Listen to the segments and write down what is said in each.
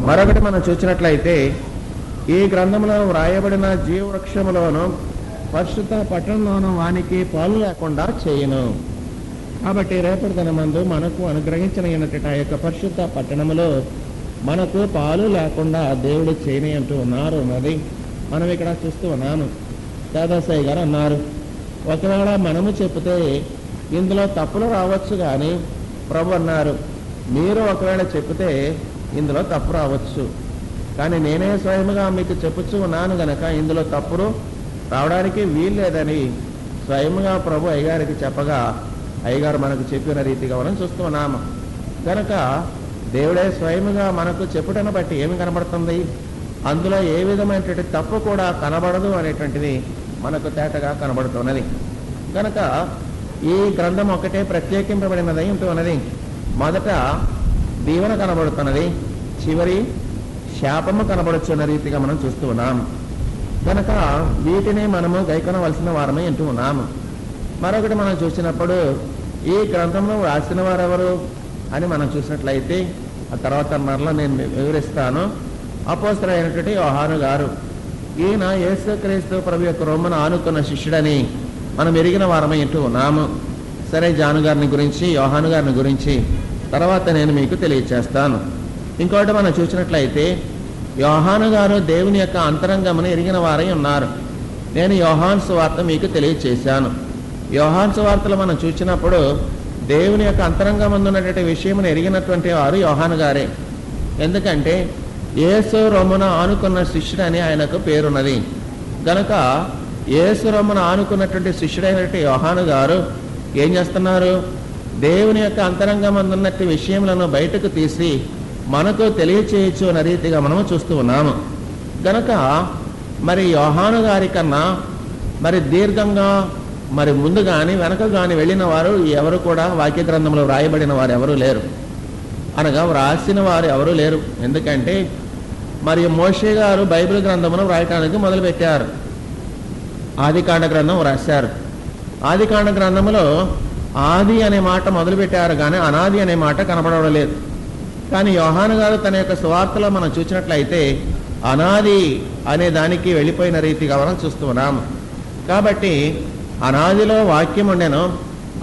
మరొకటి మనం చూసినట్లయితే ఈ గ్రంథంలో వ్రాయబడిన జీవవృక్షములోను పరిశుద్ధ పట్టణంలోను వానికి పాలు లేకుండా చేయను. కాబట్టి రేపటి దినమందు మనకు అనుగ్రహించిన ఆ యొక్క పరిశుద్ధ పట్టణములో మనకు పాలు లేకుండా దేవుడు చేయని అంటూ ఉన్నారు. మరి మనం ఇక్కడ చూస్తూ ఉన్నాము. దాదాసాయి గారు అన్నారు, ఒకవేళ మనము చెప్తే ఇందులో తప్పులు రావచ్చు, కానీ ప్రభు అన్నారు, మీరు ఒకవేళ చెప్తే ఇందులో తప్పు రావచ్చు, కానీ నేనే స్వయముగా మీకు చెప్పుచూ ఉన్నాను గనక ఇందులో తప్పులు రావడానికి వీల్లేదని స్వయముగా ప్రభు అయ్యగారికి చెప్పగా అయ్యగారు మనకు చెప్పిన రీతిగా మనం చూస్తూ ఉన్నాము. కనుక దేవుడే స్వయముగా మనకు చెప్పుటను బట్టి ఏమి కనబడుతుంది, అందులో ఏ విధమైనటువంటి తప్పు కూడా కనబడదు అనేటువంటిది మనకు తేటగా కనబడుతున్నది. కనుక ఈ గ్రంథం ఒకటే ప్రత్యేకింపబడినదై ఉంటున్నది. మొదట దీవెన కనబడుతున్నది, చివరి శాపము కనబడుచున్న రీతిగా మనం చూస్తూ ఉన్నాము. కనుక వీటిని మనము గైకొనవలసిన వారమే అంటూ ఉన్నాము. మరొకటి మనం చూసినప్పుడు ఈ గ్రంథంలో రాసిన వారెవరు అని మనం చూసినట్లయితే ఆ తర్వాత మరలా నేను వివరిస్తాను. అపోస్తలుడైనటువంటి యోహాను గారు, ఈయన యేసుక్రీస్తు ప్రభు యొక్క రొమ్మను ఆనుకున్న శిష్యుడని మనం ఎరిగిన వారమై అంటూ ఉన్నాము. సరే, జాను గారిని గురించి, యోహాను గారిని గురించి తర్వాత నేను మీకు తెలియచేస్తాను. ఇంకోటి మనం చూసినట్లయితే యోహాను గారు దేవుని యొక్క అంతరంగమును ఎరిగిన వారై ఉన్నారు. నేను యోహాను సువార్త మీకు తెలియచేశాను. యోహాను సువార్తలు మనం చూసినప్పుడు దేవుని యొక్క అంతరంగమందు ఉన్నటువంటి విషయమును ఎరిగినటువంటి వారు యోహాను గారే. ఎందుకంటే యేసు రొమ్మున ఆనుకున్న శిష్యుడని ఆయనకు పేరున్నది. గనక యేసు రొమ్మున ఆనుకున్నటువంటి శిష్యుడైనటువంటి యోహాను గారు ఏం చేస్తున్నారు, దేవుని యొక్క అంతరంగమందు ఉన్నటువంటి విషయములను బయటకు తీసి మనకు తెలియచేయచ్చు అన్న రీతిగా మనము చూస్తూ ఉన్నాము. గనక మరి యోహాను గారి కన్నా మరి దీర్ఘంగా మరి ముందు కానీ వెనక కానీ వెళ్ళిన వారు ఎవరు కూడా వాక్య గ్రంథంలో వ్రాయబడిన వారు ఎవరూ లేరు, అనగా వ్రాసిన వారు ఎవరూ లేరు. ఎందుకంటే మరి మోషే గారు బైబిల్ గ్రంథమును వ్రాయటానికి మొదలుపెట్టారు. ఆదికాండ గ్రంథం వ్రాశారు. ఆదికాండ గ్రంథములో ఆది అనే మాట మొదలుపెట్టారు, కానీ అనాది అనే మాట కనబడడం లేదు. కానీ యోహాను గారు తన యొక్క సువార్తలో మనం చూసినట్లయితే అనాది అనే దానికి వెళ్ళిపోయిన రీతిగా మనం చూస్తూ ఉన్నాము. కాబట్టి అనాదిలో వాక్యం ఉండెను,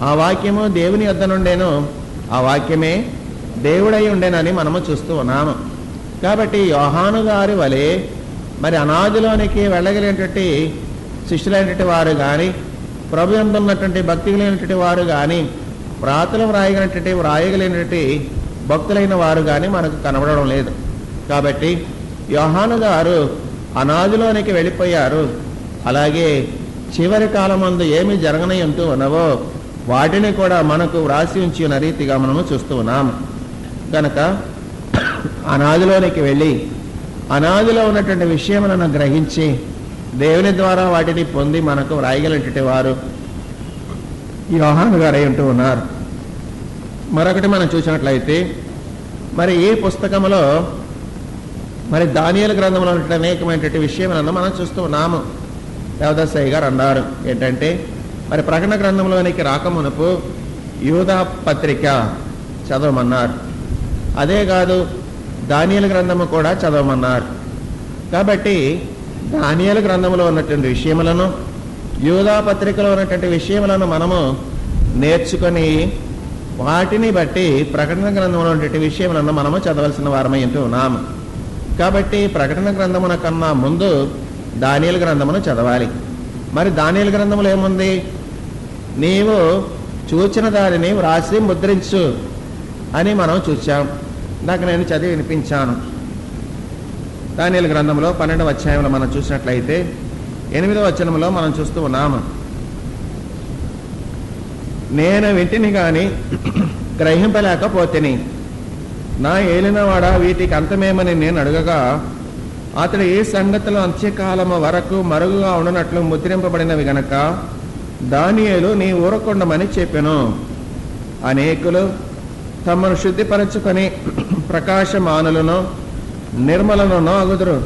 ఆ వాక్యము దేవుని యొద్ద నుండేను, ఆ వాక్యమే దేవుడై ఉండేనని మనము చూస్తూ ఉన్నాము. కాబట్టి యోహాను గారి వలె మరి అనాదిలోనికి వెళ్ళగలిగినటువంటి శిష్యులైనటువంటి వారు కానీ, ప్రభు యందు ఉన్నటువంటి భక్తి కలిగినటువంటి వారు కానీ, ప్రాతలు వ్రాయగలిగినటువంటి భక్తులైన వారు కానీ మనకు కనబడడం లేదు. కాబట్టి యోహాను గారు అనాదిలోనికి వెళ్ళిపోయారు. అలాగే చివరి కాలమందు ఏమి జరగనై ఉంటూ ఉన్నవో వాటిని కూడా మనకు వ్రాసి ఉంచి ఉన్న రీతిగా మనము చూస్తూ ఉన్నాము. కనుక అనాదిలోనికి వెళ్ళి అనాదిలో ఉన్నటువంటి విషయములను గ్రహించి దేవుని ద్వారా వాటిని పొంది మనకు వ్రాయగలిగినటువంటి వారు యోహాను గారై ఉంటూ ఉన్నారు. మరొకటి మనం చూసినట్లయితే మరి ఈ పుస్తకంలో మరి దానియేలు గ్రంథంలో ఉన్నటువంటి అనేకమైనటువంటి విషయములను మనం చూస్తూ ఉన్నాము. దేవదాసయ్య గారు అన్నారు ఏంటంటే, మరి ప్రకటన గ్రంథంలోనికి రాకమునుపు యూదా పత్రిక చదవమన్నారు. అదే కాదు, దానియేలు గ్రంథము కూడా చదవమన్నారు. కాబట్టి దానియేలు గ్రంథంలో ఉన్నటువంటి విషయములను, యూదా పత్రికలో ఉన్నటువంటి విషయములను మనము నేర్చుకొని వాటిని బట్టి ప్రకటన గ్రంథంలో ఉన్నటువంటి విషయములను మనము చదవలసిన వారమై ఉంటూ ఉన్నాము. కాబట్టి ప్రకటన గ్రంథమున కన్నా ముందు దానియేలు గ్రంథమును చదవాలి. మరి దానియేలు గ్రంథములో ఏముంది, నీవు చూచిన దానిని వ్రాసి ముద్రించు అని మనం చూచాం. నాకు నేను చదివి వినిపించాను. దానియేలు గ్రంథంలో 12వ అధ్యాయంలో మనం చూసినట్లయితే 8వ వచనంలో మనం చూస్తూ ఉన్నాము. నేను వింటిని కానీ గ్రహింపలేకపోతేని, నా ఏలినవాడ వీటికి అంతమేమని నేను అడగగా అతడు ఏ సంగతులు అంత్యకాలము వరకు మరుగుగా ఉండనట్లు ముద్రింపబడినవి గనక దానియేలు నీ ఊరకొండమని చెప్పెను. అనేకులు తమను శుద్ధిపరచుకొని ప్రకాశమానులను నిర్మలను అగుదురు.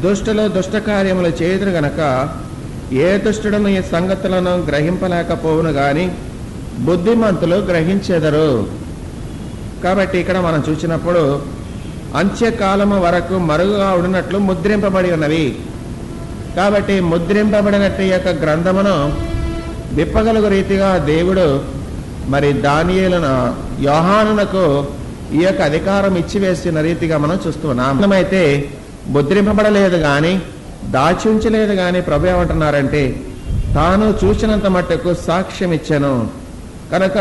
దుష్టులు దుష్ట కార్యములు చేయుదురు గనక ఏ దుష్టుడను ఈ సంగతులను గ్రహింపలేకపోవును గాని బుద్ధిమంతులు గ్రహించెదరు. కాబట్టి ఇక్కడ మనం చూసినప్పుడు అంత్యకాలము వరకు మరుగుగా ఉండినట్లు ముద్రింపబడి ఉన్నవి. కాబట్టి ముద్రింపబడినట్టు ఈ యొక్క గ్రంథమును విప్పగలుగు రీతిగా దేవుడు మరి దానియేలును యోహానునకు ఈ యొక్క అధికారం ఇచ్చివేసిన రీతిగా మనం చూస్తున్నాం. అయితే ముద్రింపబడలేదు కానీ దాచి ఉంచలేదు కానీ ప్రభు ఏమంటున్నారంటే తాను చూసినంత మట్టుకు సాక్ష్యం ఇచ్చాను. కనుక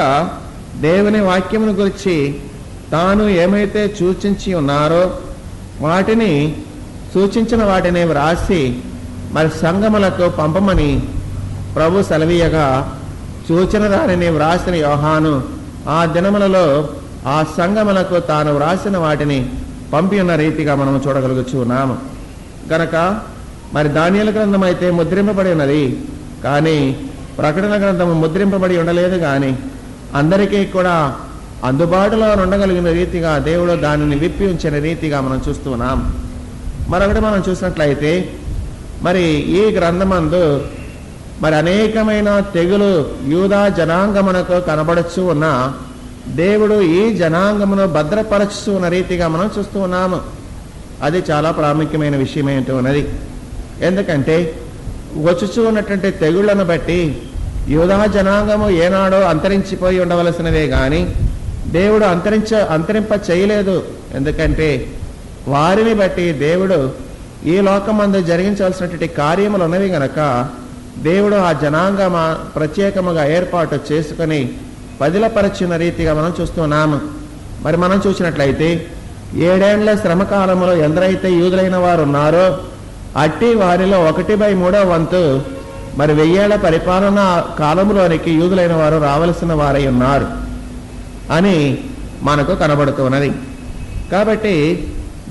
దేవుని వాక్యమును గురించి తాను ఏమైతే సూచించి ఉన్నారో వాటిని సూచించిన వాటిని వ్రాసి మరి సంఘములకు పంపమని ప్రభు సెలవీయగా సూచన దానిని వ్రాసిన యోహాను ఆ దినములలో ఆ సంఘములకు తాను వ్రాసిన వాటిని పంపి ఉన్న రీతిగా మనం చూడగలుగుచున్నాము. కనుక మరి దానియేలు గ్రంథం అయితే ముద్రింపబడి ఉన్నది కానీ ప్రకటన గ్రంథము ముద్రింపబడి ఉండలేదు. కానీ అందరికీ కూడా అందుబాటులో ఉండగలిగిన రీతిగా దేవుడు దానిని విప్పి ఉంచిన రీతిగా మనం చూస్తున్నాం. మరొకటి మనం చూసినట్లయితే మరి ఈ గ్రంథమందు మరి అనేకమైన తెగులు యూదా జనాంగమునకు కనబడుచు ఉన్న దేవుడు ఈ జనాంగమును భద్రపరచుతూ ఉన్న రీతిగా మనం చూస్తూ ఉన్నాము. అది చాలా ప్రాముఖ్యమైన విషయం ఏంటో ఉన్నది. ఎందుకంటే వచ్చుచూ ఉన్నటువంటి తెగుళ్లను బట్టి యూదా జనాంగము ఏనాడో అంతరించిపోయి ఉండవలసినవే కానీ దేవుడు అంతరింప చేయలేదు. ఎందుకంటే వారిని బట్టి దేవుడు ఈ లోకమందు జరిగించవలసినటువంటి కార్యములు ఉన్నవి గనక దేవుడు ఆ జనాంగమ ప్రత్యేకముగా ఏర్పాటు చేసుకుని పదిలపరచిన రీతిగా మనం చూస్తున్నాము. మరి మనం చూసినట్లయితే 7 ఏళ్ల శ్రమకాలంలో ఎందరైతే యూదులైన వారు ఉన్నారో అట్టి వారిలో 1/3 వంతు మరి 1000 ఏళ్ల పరిపాలన కాలంలోనికి యూదులైన వారు రావలసిన వారై ఉన్నారు అని మనకు కనబడుతున్నది. కాబట్టి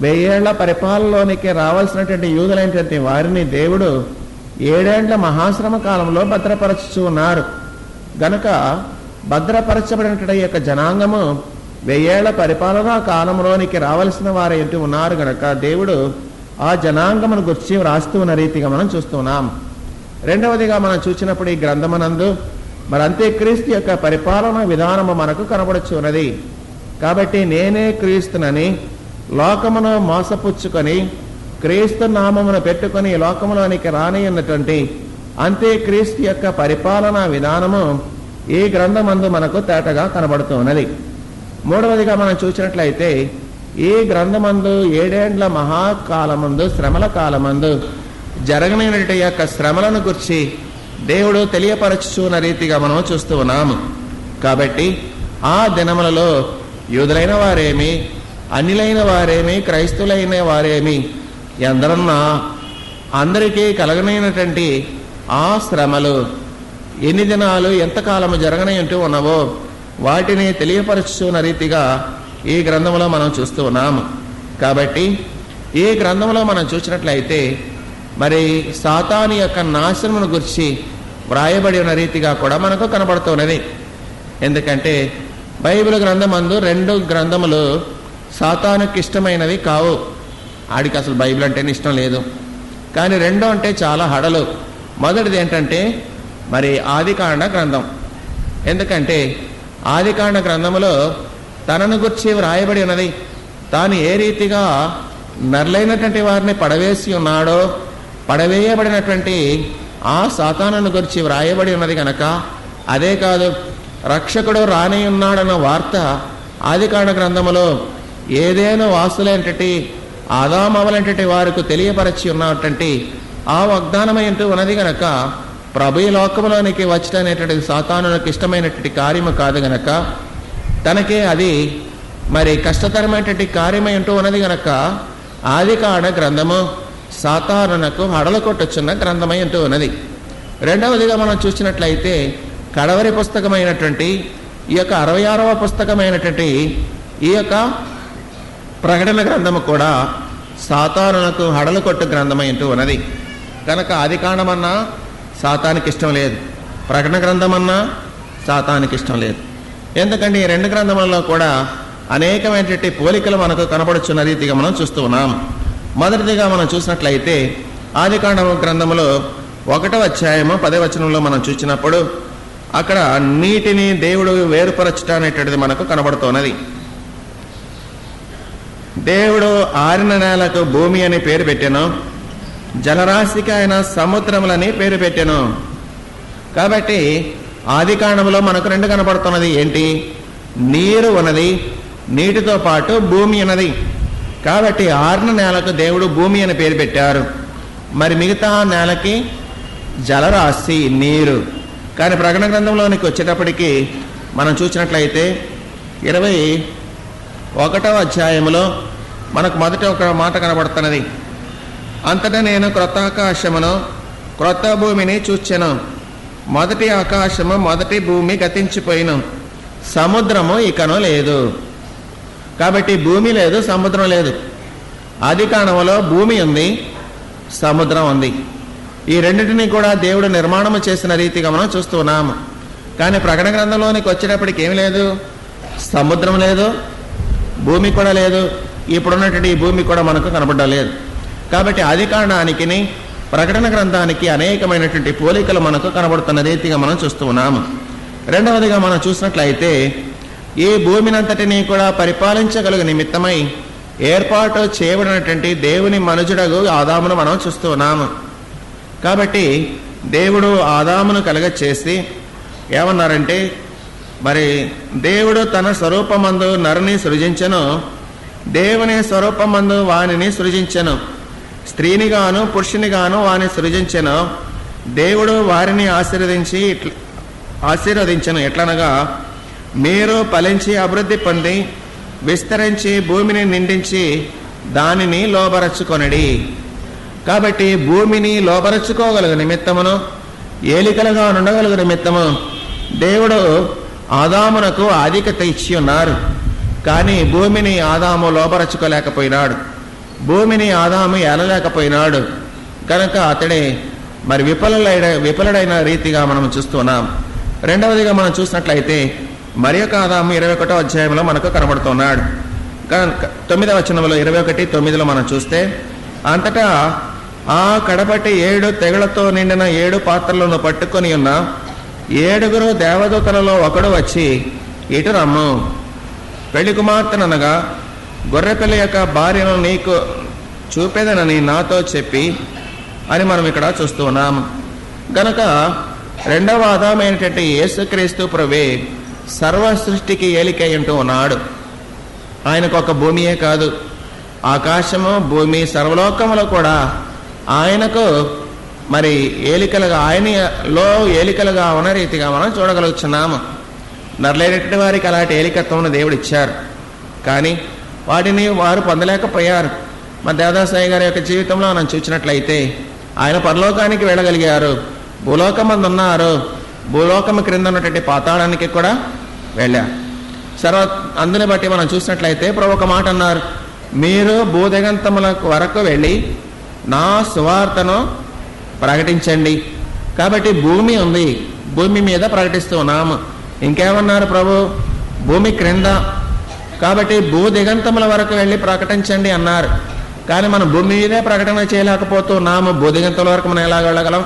1000 ఏళ్ల పరిపాలనలోనికి రావాల్సినటువంటి యూదులైనటువంటి వారిని దేవుడు 7 ఏళ్ల మహాశ్రమ కాలంలో భద్రపరచుచూ ఉన్నారు. గనుక భద్రపరచబడినటువంటి యొక్క జనాంగము 1000 ఏళ్ల పరిపాలనా కాలంలోనికి రావలసిన వారు ఏంటి ఉన్నారు గనక దేవుడు ఆ జనాంగమును గురించి వ్రాస్తూ ఉన్న రీతిగా మనం చూస్తున్నాం. రెండవదిగా మనం చూసినప్పుడు ఈ గ్రంథమనందు మరి అంత్యక్రీస్తు యొక్క పరిపాలన విధానము మనకు కనబడుచు ఉన్నది. కాబట్టి నేనే క్రీస్తునని లోకమును మోసపుచ్చుకొని క్రీస్తు నామమును పెట్టుకొని లోకములోనికి రానియున్నటువంటి అంత్యక్రీస్తు యొక్క పరిపాలనా విధానము ఈ గ్రంథమందు మనకు తేటగా కనబడుతూ ఉన్నది. మూడవదిగా మనం చూసినట్లయితే ఈ గ్రంథమందు 7 ఏళ్ల మహాకాలమందు శ్రమల కాలమందు జరగనటువంటి యొక్క శ్రమలను గురించి దేవుడు తెలియపరచుచున్న రీతిగా మనం చూస్తూ ఉన్నాము. కాబట్టి ఆ దినములలో యూదులైన వారేమి అన్యులైన వారేమి క్రైస్తులైన వారేమి ఎందరన్నా అందరికీ కలగనైనటువంటి ఆ శ్రమలు ఎన్ని దినాలు ఎంతకాలము జరగనంటూ ఉన్నవో వాటిని తెలియపరచున్న రీతిగా ఈ గ్రంథంలో మనం చూస్తూ ఉన్నాము. కాబట్టి ఈ గ్రంథంలో మనం చూసినట్లయితే మరి సాతాను యొక్క నాశనమును గురించి వ్రాయబడి ఉన్న రీతిగా కూడా మనకు కనబడుతున్నది. ఎందుకంటే బైబిల్ గ్రంథమందు 2 గ్రంథములు సాతానుకి ఇష్టమైనవి కావు. ఆడికి అసలు బైబిల్ అంటేనే ఇష్టం లేదు. కానీ 2 అంటే చాలా హడలు. మొదటిది ఏంటంటే మరి ఆదికాండ గ్రంథం. ఎందుకంటే ఆదికాండ గ్రంథములో తనను గురించి వ్రాయబడి ఉన్నది. తాను ఏ రీతిగా నర్లైనటువంటి వారిని పడవేసి ఉన్నాడో పడవేయబడినటువంటి ఆ సాతానును గురించి వ్రాయబడి ఉన్నది కనుక అదే కాదు రక్షకుడు రాని ఉన్నాడన్న వార్త ఆదికాండ గ్రంథములో ఏదేనో వాసులైనటువంటి ఆదామవలంటి వారికి తెలియపరచి ఉన్నటువంటి ఆ వాగ్దానమైంటూ ఉన్నది గనక ప్రభు ఈ లోకములోనికి వచ్చటనేటువంటిది సాతానునికి ఇష్టమైనటువంటి కార్యము కాదు గనక తనకే అది మరి కష్టతరమైనటువంటి కార్యమై ఉంటూ ఉన్నది గనక ఆదికాండ గ్రంథము సాతానునకు హడలు కొట్టొచ్చున్న గ్రంథమై ఉంటూ ఉన్నది. రెండవదిగా మనం చూసినట్లయితే కడవరి పుస్తకమైనటువంటి ఈ యొక్క 66వ పుస్తకమైనటువంటి ఈ యొక్క ప్రకటన గ్రంథము కూడా సాతానునకు హడలు కొట్టు గ్రంథమై ఉంటూ ఉన్నది. కనుక ఆదికాండమన్నా సాతానికి ఇష్టం లేదు, ప్రకటన గ్రంథమన్నా సాతానికి ఇష్టం లేదు. ఎందుకంటే ఈ 2 గ్రంథములలో కూడా అనేకమైనటువంటి పోలికలు మనకు కనబడుచున్న రీతిగా మనం చూస్తూ ఉన్నాం. మొదటిదిగా మనం చూసినట్లయితే ఆదికాండ గ్రంథములో 1వ అధ్యాయము 10వ వచనంలో మనం చూసినప్పుడు అక్కడ నీటిని దేవుడు వేరుపరచుట అనేటువంటిది మనకు కనబడుతున్నది. దేవుడు ఆరిన నేలకు భూమి అని పేరు పెట్టెను, జలరాశికి ఆయన సముద్రములని పేరు పెట్టెను. కాబట్టి ఆది కాండములో మనకు రెండు కనపడుతున్నది. ఏంటి? నీరు ఉన్నది, నీటితో పాటు భూమి ఉన్నది. కాబట్టి ఆరిన నేలకు దేవుడు భూమి అని పేరు పెట్టారు. మరి మిగతా నేలకి జలరాశి, నీరు. కానీ ప్రకటన గ్రంథంలోనికి వచ్చేటప్పటికి మనం చూసినట్లయితే 21వ అధ్యాయంలో మనకు మొదటి ఒక మాట కనబడుతున్నది. అంతటా నేను క్రొత్త ఆకాశమును క్రొత్త భూమిని చూచెను. మొదటి ఆకాశము మొదటి భూమి గతించిపోయిను, సముద్రము ఇకను లేదు. కాబట్టి భూమి లేదు, సముద్రం లేదు. ఆది కాండములో భూమి ఉంది, సముద్రం ఉంది. ఈ రెండింటినీ కూడా దేవుడు నిర్మాణము చేసిన రీతిగా మనం చూస్తూ ఉన్నాము. కానీ ప్రకటన గ్రంథంలోనికి వచ్చేటప్పటికి ఏమి లేదు, సముద్రం లేదు, భూమి కూడా లేదు. ఇప్పుడున్నటువంటి ఈ భూమి కూడా మనకు కనబడలేదు. కాబట్టి ఆది కాండానికి ప్రకటన గ్రంథానికి అనేకమైనటువంటి పోలికలు మనకు కనబడుతున్న రీతిగా మనం చూస్తూ ఉన్నాము. రెండవదిగా మనం చూసినట్లయితే ఈ భూమినంతటినీ కూడా పరిపాలించగలుగు నిమిత్తమై ఏర్పాటు చేయబడినటువంటి దేవుని మనుజుడగు ఆదామును మనం చూస్తూ ఉన్నాము. కాబట్టి దేవుడు ఆదామును కలుగచేసి ఏమన్నారంటే, మరి దేవుడు తన స్వరూపమందు నరుని సృజించెను, దేవుని స్వరూపమందు వానిని సృజించెను, స్త్రీనిగాను పురుషునిగాను వాని సృజించెను. దేవుడు వారిని ఆశీర్వదించెను. ఎట్లనగా, మీరు ఫలించి అభివృద్ధి పొంది విస్తరించి భూమిని నిండించి దానిని లోబరచుకొనడి. కాబట్టి భూమిని లోబరచుకోగలుగు నిమిత్తమును, ఏలికలుగా ఉండగలుగు నిమిత్తము దేవుడు ఆదామునకు ఆధిక్యత ఇచ్చి ఉన్నారు. కానీ భూమిని ఆదాము లోబరచుకోలేకపోయినాడు, భూమిని ఆదాము ఏలలేకపోయినాడు. కనుక అతడే మరి విఫలుడైన రీతిగా మనం చూస్తున్నాం. రెండవదిగా మనం చూసినట్లయితే మరి ఒక ఆదాము 21వ అధ్యాయంలో మనకు కనబడుతున్నాడు. 9వ వచనంలో 21:9 మనం చూస్తే, అంతటా ఆ కడపటి 7 తెగలతో నిండిన 7 పాత్రలను పట్టుకొని ఉన్న 7 దేవదూతలలో ఒకడు వచ్చి, ఇటు రమ్ము, పెళ్లి కుమార్తెననగా గొర్రెపిల్ల యొక్క భార్యను నీకు చూపేదనని నాతో చెప్పి అని మనం ఇక్కడ చూస్తూ ఉన్నాము. గనక రెండవ ఆదామైనటువంటి యేసుక్రీస్తు ప్రభువే సర్వ సృష్టికి ఏలికై ఉంటూ ఉన్నాడు. ఆయనకు ఒక భూమియే కాదు, ఆకాశము భూమి సర్వలోకములో కూడా ఆయనకు మరి ఏలికలుగా, ఆయనలో ఏలికలుగా ఉన్న రీతిగా మనం చూడగలుగుతున్నాము. నరలేనటువంటి వారికి అలాంటి ఏలికత్వం దేవుడు ఇచ్చారు, కానీ వాటిని వారు పొందలేకపోయారు. మా దేవదాసాయి గారి యొక్క జీవితంలో మనం చూసినట్లయితే ఆయన పరలోకానికి వెళ్ళగలిగారు, భూలోకమందు ఉన్నారు, భూలోకము క్రింద ఉన్నటువంటి పాతాళానికి కూడా వెళ్ళారు. అందుని బట్టి మనం చూసినట్లయితే ప్రభు ఒక మాట అన్నారు, మీరు భూదిగంతముల వరకు వెళ్ళి నా సువార్తను ప్రకటించండి. కాబట్టి భూమి ఉంది, భూమి మీద ప్రకటిస్తూ ఉన్నాము. ఇంకేమన్నారు ప్రభు? భూమి క్రింద, కాబట్టి భూదిగంతముల వరకు వెళ్ళి ప్రకటించండి అన్నారు. కానీ మనం భూమి మీదే ప్రకటన చేయలేకపోతున్నాము, భూదిగంతముల వరకు మనం ఎలా వెళ్ళగలం?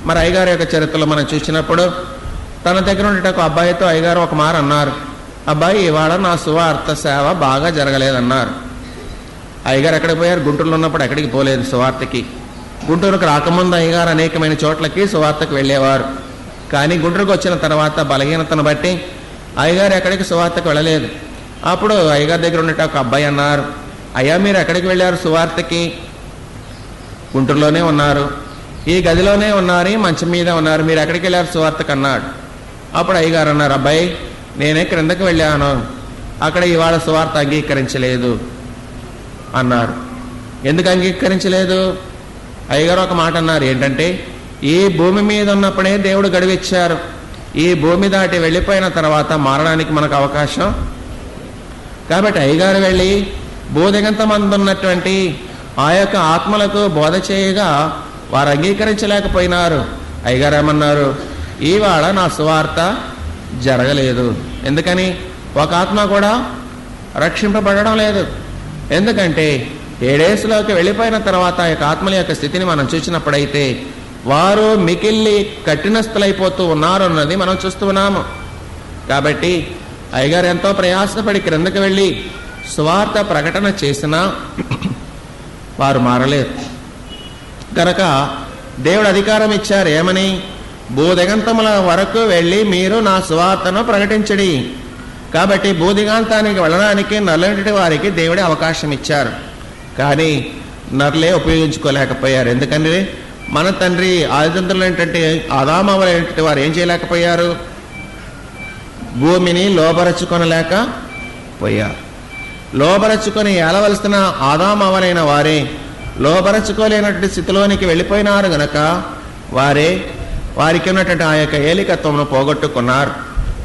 మరి అయ్యగారి యొక్క చరిత్రలో మనం చూసినప్పుడు తన దగ్గర ఉండే ఒక అబ్బాయితో అయ్యగారు ఒక మాట అన్నారు, అబ్బాయి ఇవాళ నా సువార్త సేవ బాగా జరగలేదన్నారు. అయ్యగారు ఎక్కడికి పోయారు? గుంటూరులో ఉన్నప్పుడు ఎక్కడికి పోలేదు సువార్తకి. గుంటూరుకు రాకముందు అయ్యగారు అనేకమైన చోట్లకి సువార్తకు వెళ్ళేవారు. కానీ గుంటూరుకు వచ్చిన తర్వాత బలహీనతను బట్టి అయ్యగారు ఎక్కడికి సువార్తకు వెళ్ళలేదు. అప్పుడు అయ్యగారి దగ్గర ఉండే ఒక అబ్బాయి అన్నారు, అయ్యా మీరు ఎక్కడికి వెళ్ళారు సువార్తకి? గుంటూరులోనే ఉన్నారు, ఈ గదిలోనే ఉన్నారు, మంచం మీద ఉన్నారు, మీరు ఎక్కడికి వెళ్ళారు సువార్తకు అన్నాడు. అప్పుడు అయ్యగారు అన్నారు, అబ్బాయి నేనే క్రిందకు వెళ్ళాను, అక్కడ ఇవాళ సువార్త అంగీకరించలేదు అన్నారు. ఎందుకు అంగీకరించలేదు? అయ్యగారు ఒక మాట అన్నారు, ఏంటంటే ఈ భూమి మీద ఉన్నప్పుడే దేవుడు గడువిచ్చారు, ఈ భూమి దాటి వెళ్ళిపోయిన తర్వాత మారడానికి మనకు అవకాశం. కాబట్టి అయ్యగారు వెళ్ళి భూదిగంతమందున్నటువంటి ఆ యొక్క ఆత్మలకు బోధ చేయగా వారు అంగీకరించలేకపోయినారు. అయ్యగారు ఏమన్నారు, ఇవాళ నా సువార్త జరగలేదు. ఎందుకని? ఒక ఆత్మ కూడా రక్షింపబడడం లేదు. ఎందుకంటే ఏడేసులోకి వెళ్ళిపోయిన తర్వాత ఆ యొక్క ఆత్మల యొక్క స్థితిని మనం చూసినప్పుడైతే వారు మికిల్లి కఠినస్థులైపోతూ ఉన్నారు అన్నది మనం చూస్తున్నాము. కాబట్టి అయ్యగారు ఎంతో ప్రయాసపడి క్రిందకి వెళ్ళి సువార్త ప్రకటన చేసినా వారు మారలేరు. కనుక దేవుడు అధికారం ఇచ్చారు ఏమని? భూదిగంతముల వరకు వెళ్ళి మీరు నా సువార్తను ప్రకటించడి. కాబట్టి భూదిగంతానికి వెళ్ళడానికి నరులంటి వారికి దేవుడే అవకాశం ఇచ్చారు. కానీ నరులే ఉపయోగించుకోలేకపోయారు. ఎందుకని? మన తండ్రి ఆదితండ్రులు ఏంటంటే ఆదామవలైనటువంటి వారు ఏం చేయలేకపోయారు? భూమిని లోబరచుకొనలేకపోయారు. లోబరచుకొని ఏలవలసిన ఆదామవలైన వారే లోబరచుకోలేనటువంటి స్థితిలోనికి వెళ్ళిపోయినారు గనక వారికి ఉన్నటువంటి ఆ యొక్క ఏలికత్వమును పోగొట్టుకున్నారు.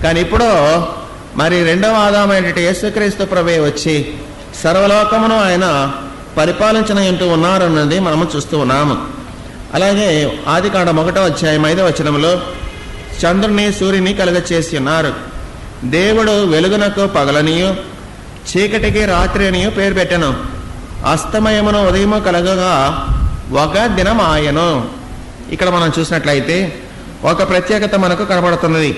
కానీ ఇప్పుడు మరి రెండవ ఆదామైనటువంటి యేసుక్రీస్తు ప్రభువే వచ్చి సర్వలోకమును ఆయన పరిపాలించనంటూ ఉన్నారు అన్నది మనము చూస్తూ ఉన్నాము. అలాగే ఆదికాండం 1వ అధ్యాయం 5వ వచనంలో చంద్రుని సూర్యుని కలుగచేసి ఉన్నారు. దేవుడు వెలుగునకు పగలనియు చీకటికి రాత్రి అనియు పేరు పెట్టెను. అస్తమయమును ఉదయము కలగగా ఒక దినం ఆయను. ఇక్కడ మనం చూసినట్లయితే ఒక ప్రత్యేకత మనకు కనబడుతున్నది.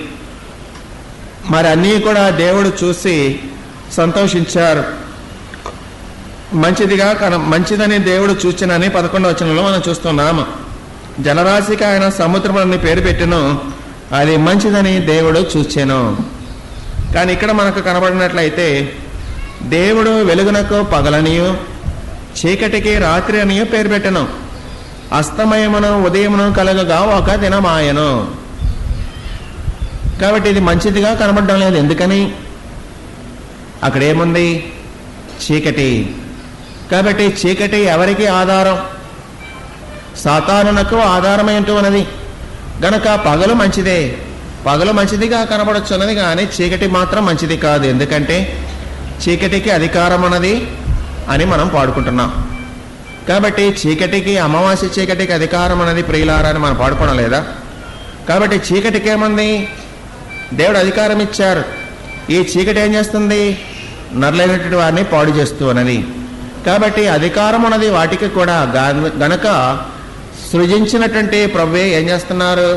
మరి అన్నీ కూడా దేవుడు చూసి సంతోషించారు. మంచిదని దేవుడు చూచినని 11వ వచనంలో మనం చూస్తున్నాము. జలరాశికి ఆయన సముద్రములని పేరు పెట్టెను, అది మంచిదని దేవుడు చూచెను. కానీ ఇక్కడ మనకు కనబడినట్లయితే దేవుడు వెలుగునకు పగలనియు చీకటికి రాత్రి అనియు పేరు పెట్టెను. అస్తమయమును ఉదయమును కలగగా ఒక దినం ఆయను. కాబట్టి ఇది మంచిదిగా కనబడడం లేదు. ఎందుకని? అక్కడ ఏముంది? చీకటి. కాబట్టి చీకటి ఎవరికి ఆధారం? సాతానునకు ఆధారమైంటూ ఉన్నది. గనక పగలు మంచిదే, పగలు మంచిదిగా కనబడొచ్చున్నది, కానీ చీకటి మాత్రం మంచిది కాదు. ఎందుకంటే చీకటికి అధికారం ఉన్నది అని మనం పాడుకుంటున్నాం. కాబట్టి చీకటికి, అమావాస్య చీకటికి అధికారం అన్నది ప్రియులారా అని మనం పాడుకోవడం లేదా? కాబట్టి చీకటికి ఏముంది? దేవుడు అధికారం ఇచ్చారు. ఈ చీకటి ఏం చేస్తుంది? నరులైనటువంటి వారిని పాడు చేస్తూ ఉన్నది. కాబట్టి అధికారం ఉన్నది వాటికి కూడా. గనక సృజించినటువంటి ప్రభువే ఏం చేస్తున్నారు?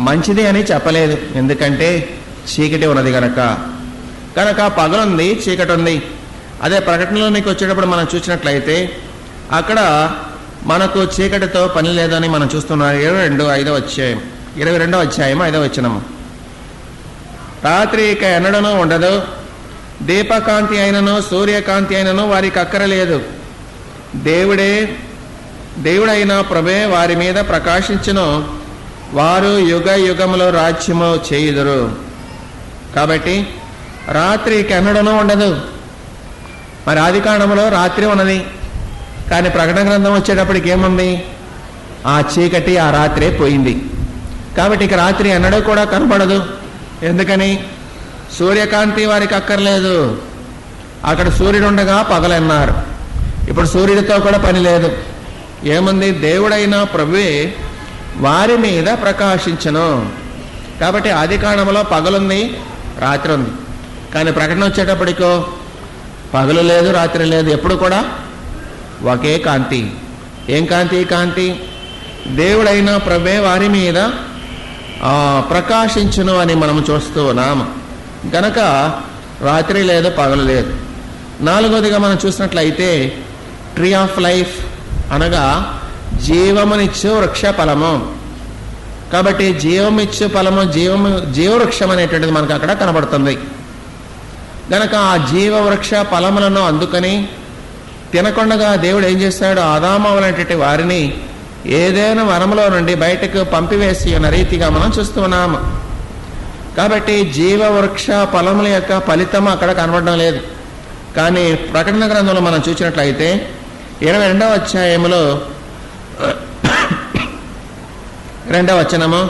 మంచిది అని చెప్పలేదు. ఎందుకంటే చీకటి ఉన్నది కనుక పగలుంది, చీకటి ఉంది. అదే ప్రకటనలోనికి వచ్చేటప్పుడు మనం చూసినట్లయితే అక్కడ మనకు చీకటితో పని లేదని మనం చూస్తున్నాం. 22వ అధ్యాయం 5వ వచనము. రాత్రి ఇక ఎన్నడనూ ఉండదు, దీపకాంతి అయినను సూర్యకాంతి అయినను వారికి అక్కరలేదు. దేవుడైన ప్రభే వారి మీద ప్రకాశించును, వారు యుగ యుగములో రాజ్యము చేయుదురు. కాబట్టి రాత్రి ఇక ఎన్నడనూ ఉండదు. మరి ఆదికాండములో రాత్రి ఉన్నది, కానీ ప్రకటన గ్రంథం వచ్చేటప్పటికి ఏముంది? ఆ చీకటి, ఆ రాత్రే పోయింది. కాబట్టి ఇక రాత్రి ఎన్నడూ కూడా కనపడదు. ఎందుకని? సూర్యకాంతి వారికి అక్కర్లేదు. అక్కడ సూర్యుడు ఉండగా పగలన్నారు. ఇప్పుడు సూర్యుడితో కూడా పని లేదు. ఏముంది? దేవుడైన ప్రభువే వారి మీద ప్రకాశించను. కాబట్టి ఆదికాండములో పగలుంది, రాత్రి ఉంది. కానీ ప్రకటన వచ్చేటప్పటికో పగలు లేదు, రాత్రి లేదు, ఎప్పుడు కూడా ఒకే కాంతి. ఏం కాంతి? కాంతి దేవుడైన ప్రభువే వారి మీద ప్రకాశించును అని మనం చూస్తూ ఉన్నాము. గనక రాత్రి లేదు, పగలు లేదు. 4వదిగా మనం చూసినట్లయితే ట్రీ ఆఫ్ లైఫ్ అనగా జీవమునిచ్చు వృక్ష ఫలము. కాబట్టి జీవమిచ్చు ఫలము, జీవవృక్షం అనేటువంటిది మనకు అక్కడ కనబడుతుంది. గనక ఆ జీవవృక్ష ఫలములను అందుకని తినకుండగా దేవుడు ఏం చేశాడు? ఆదామవలైనటువంటి వారిని ఏదైనా వనములో నుండి బయటకు పంపివేసి అన్న రీతిగా మనం చూస్తున్నాము. కాబట్టి జీవవృక్ష ఫలముల యొక్క ఫలితం అక్కడ కనబడడం లేదు. కానీ ప్రకటన గ్రంథంలో మనం చూసినట్లయితే 22వ అధ్యాయంలో 2వ వచనము,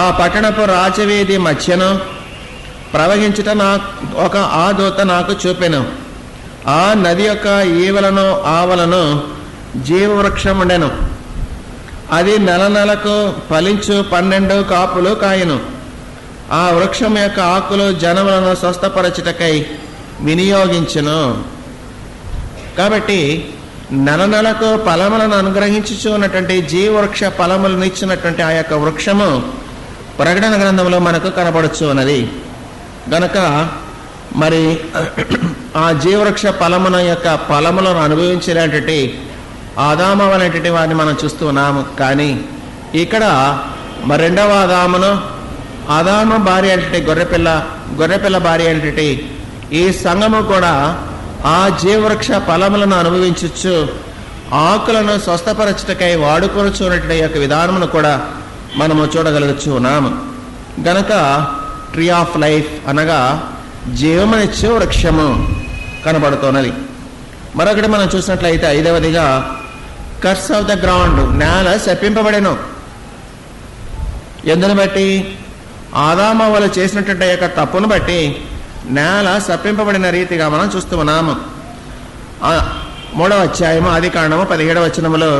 ఆ పట్టణపు రాజవీధి మధ్యను ప్రవహించుట ఆ దూత నాకు చూపెను. ఆ నది యొక్క ఈవలను ఆవలను జీవవృక్షం ఉండెను. అది నెలకు ఫలించు 12 కాపులు కాయను. ఆ వృక్షం యొక్క ఆకులు జనములను స్వస్థపరచుటకై వినియోగించును. కాబట్టి నెలకు ఫలములను అనుగ్రహించుచు ఉన్నటువంటి జీవవృక్ష ఫలములను ఇచ్చినటువంటి ఆ యొక్క వృక్షము ప్రకటన గ్రంథంలో మనకు కనబడుచు ఉన్నది. గనక మరి ఆ జీవవృక్ష ఫలమున యొక్క ఫలములను అనుభవించినటువంటి ఆదాము అనేటువంటి వారిని మనం చూస్తూ ఉన్నాము. కానీ ఇక్కడ మరి రెండవ ఆదాము భార్య అంటే గొర్రెపిల్ల భార్య అంటే ఈ సంఘము కూడా ఆ జీవవృక్ష ఫలములను అనుభవించచ్చు, ఆకులను స్వస్థపరచుటకై వాడుకొనుచున్నటువంటి యొక్క విధానమును కూడా మనము చూడగలుగుతూ ఉన్నాము. గనక ట్రీ ఆఫ్ లైఫ్ అనగా జీవమనిచ్చే వృక్షము కనబడుతున్నది. మరొకటి మనం చూసినట్లయితే 5వదిగా కర్స్ ఆఫ్ ద గ్రౌండ్, నేల శపింపబడెను. ఎందును బట్టి? ఆదాము వాళ్ళు చేసినటువంటి యొక్క తప్పును బట్టి నేల శపింపబడిన రీతిగా మనం చూస్తూ ఉన్నాము. 3వ అధ్యాయము ఆదికాండము 17వ వచనములో,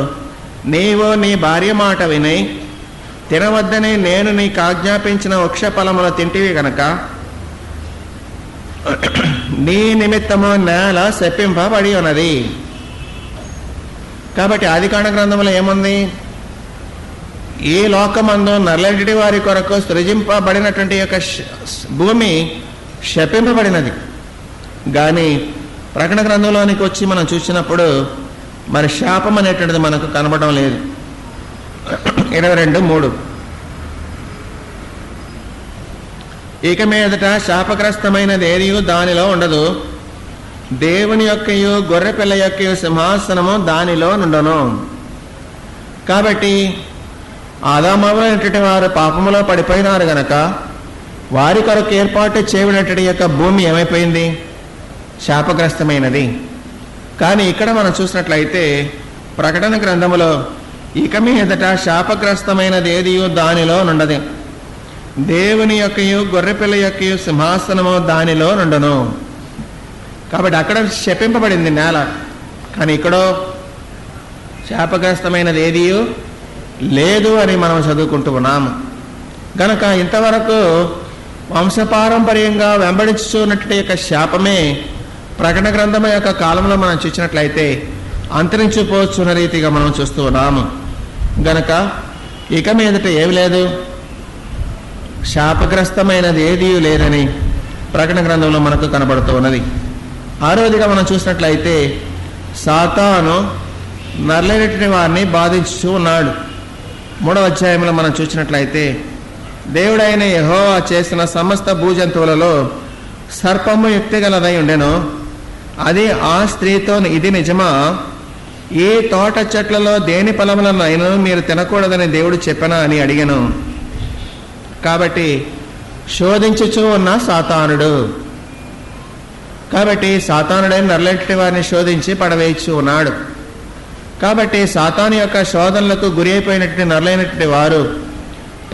నీవు నీ భార్య మాట విని తినవద్దని నేను నీకు ఆజ్ఞాపించిన వృక్ష ఫలములు తింటివి గనక నీ నిమిత్తము నేల శపింపబడి ఉన్నది. కాబట్టి ఆదికాండ గ్రంథంలో ఏముంది? ఈ లోకమందు నల్లటి వారి కొరకు సృజింపబడినటువంటి యొక్క భూమి శపింపబడినది. కానీ ప్రకటన గ్రంథంలోనికి వచ్చి మనం చూసినప్పుడు మరి శాపం అనేటువంటిది మనకు కనబడడం లేదు. 22:3 ఇక మీదట శాపగ్రస్తమైనది ఏది దానిలో ఉండదు, దేవుని యొక్కయు గొర్రెపిల్ల యొక్కయు సింహాసనము దానిలో నుండను. కాబట్టి ఆదామవులైనటువంటి వారు పాపములో పడిపోయినారు గనక వారి కొరకు ఏర్పాటు చేయబడినటువంటి యొక్క భూమి ఏమైపోయింది? శాపగ్రస్తమైనది. కానీ ఇక్కడ మనం చూసినట్లయితే ప్రకటన గ్రంథములో ఇక మీదట శాపగ్రస్తమైనది ఏది దానిలో నుండదు, దేవుని యొక్కయు గొర్రెపిల్ల యొక్కయు సింహాసనము దానిలో నుండను. కాబట్టి అక్కడ శపింపబడింది నేల, కానీ ఇక్కడో శాపగ్రస్తమైనది ఏది లేదు అని మనం చదువుకుంటూ ఉన్నాము. గనక ఇంతవరకు వంశపారంపర్యంగా వెంబడించున్నటువంటి యొక్క శాపమే ప్రకటన గ్రంథం యొక్క కాలంలో మనం చూసినట్లయితే అంతరించిపోవచ్చున్న రీతిగా మనం చూస్తూ ఉన్నాము. గనక ఇక మీదట ఏమి లేదు, శాపగ్రస్తమైనది ఏదీ లేదని ప్రకటన గ్రంథంలో మనకు కనబడుతూ ఉన్నది. 6వదిగా మనం చూసినట్లయితే సాతాను నల్లటి వారిని బాధించుతూ ఉన్నాడు. 3వ అధ్యాయంలో మనం చూసినట్లయితే దేవుడైన యెహోవా చేసిన సమస్త భూజంతువులలో సర్పము యుక్తిగలదై ఉండెను. అది ఆ స్త్రీతో, ఇది నిజమా? ఈ తోట చెట్లలో దేని ఫలములనైనా మీరు తినకూడదని దేవుడు చెప్పనా అని అడిగాను. కాబట్టి శోధించుచూ ఉన్న సాతానుడు, కాబట్టి సాతానుడైన నల్లటి వారిని శోధించి పడవేయచ్చు ఉన్నాడు. కాబట్టి సాతాను యొక్క శోధనలకు గురి అయిపోయినటువంటి నరులైనటువంటి వారు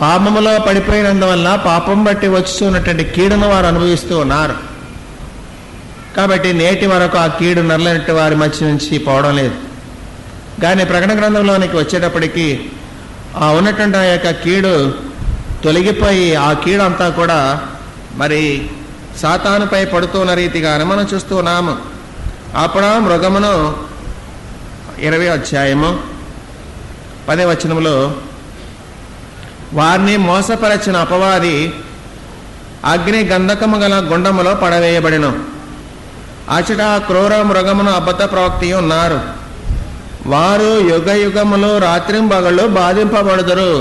పాపములో పడిపోయినందువల్ల పాపం బట్టి వచ్చుతున్నటువంటి కీడును వారు అనుభవిస్తూ ఉన్నారు. కాబట్టి నేటి వరకు ఆ కీడు నరులైనటువంటి వారి మధ్య నుంచి పోవడం లేదు. కానీ ప్రకటన గ్రంథంలోనికి వచ్చేటప్పటికి ఆ ఉన్నటువంటి ఆ యొక్క కీడు తొలగిపోయి ఆ కీడు అంతా కూడా మరి సాతానుపై పడుతున్న రీతిగానే మనం చూస్తూ ఉన్నాము. అప్పుడు మృగమును 20వ అధ్యాయము 10వ వచనములో వారిని మోసపరచిన అపవాది అగ్ని గంధకము గల గుండములో పడవేయబడిను. అచట క్రూర మృగమును అబద్ధ ప్రవక్తి ఉన్నారు. వారు యుగ యుగములు రాత్రింబగళ్ళు బాధింపబడుదురు.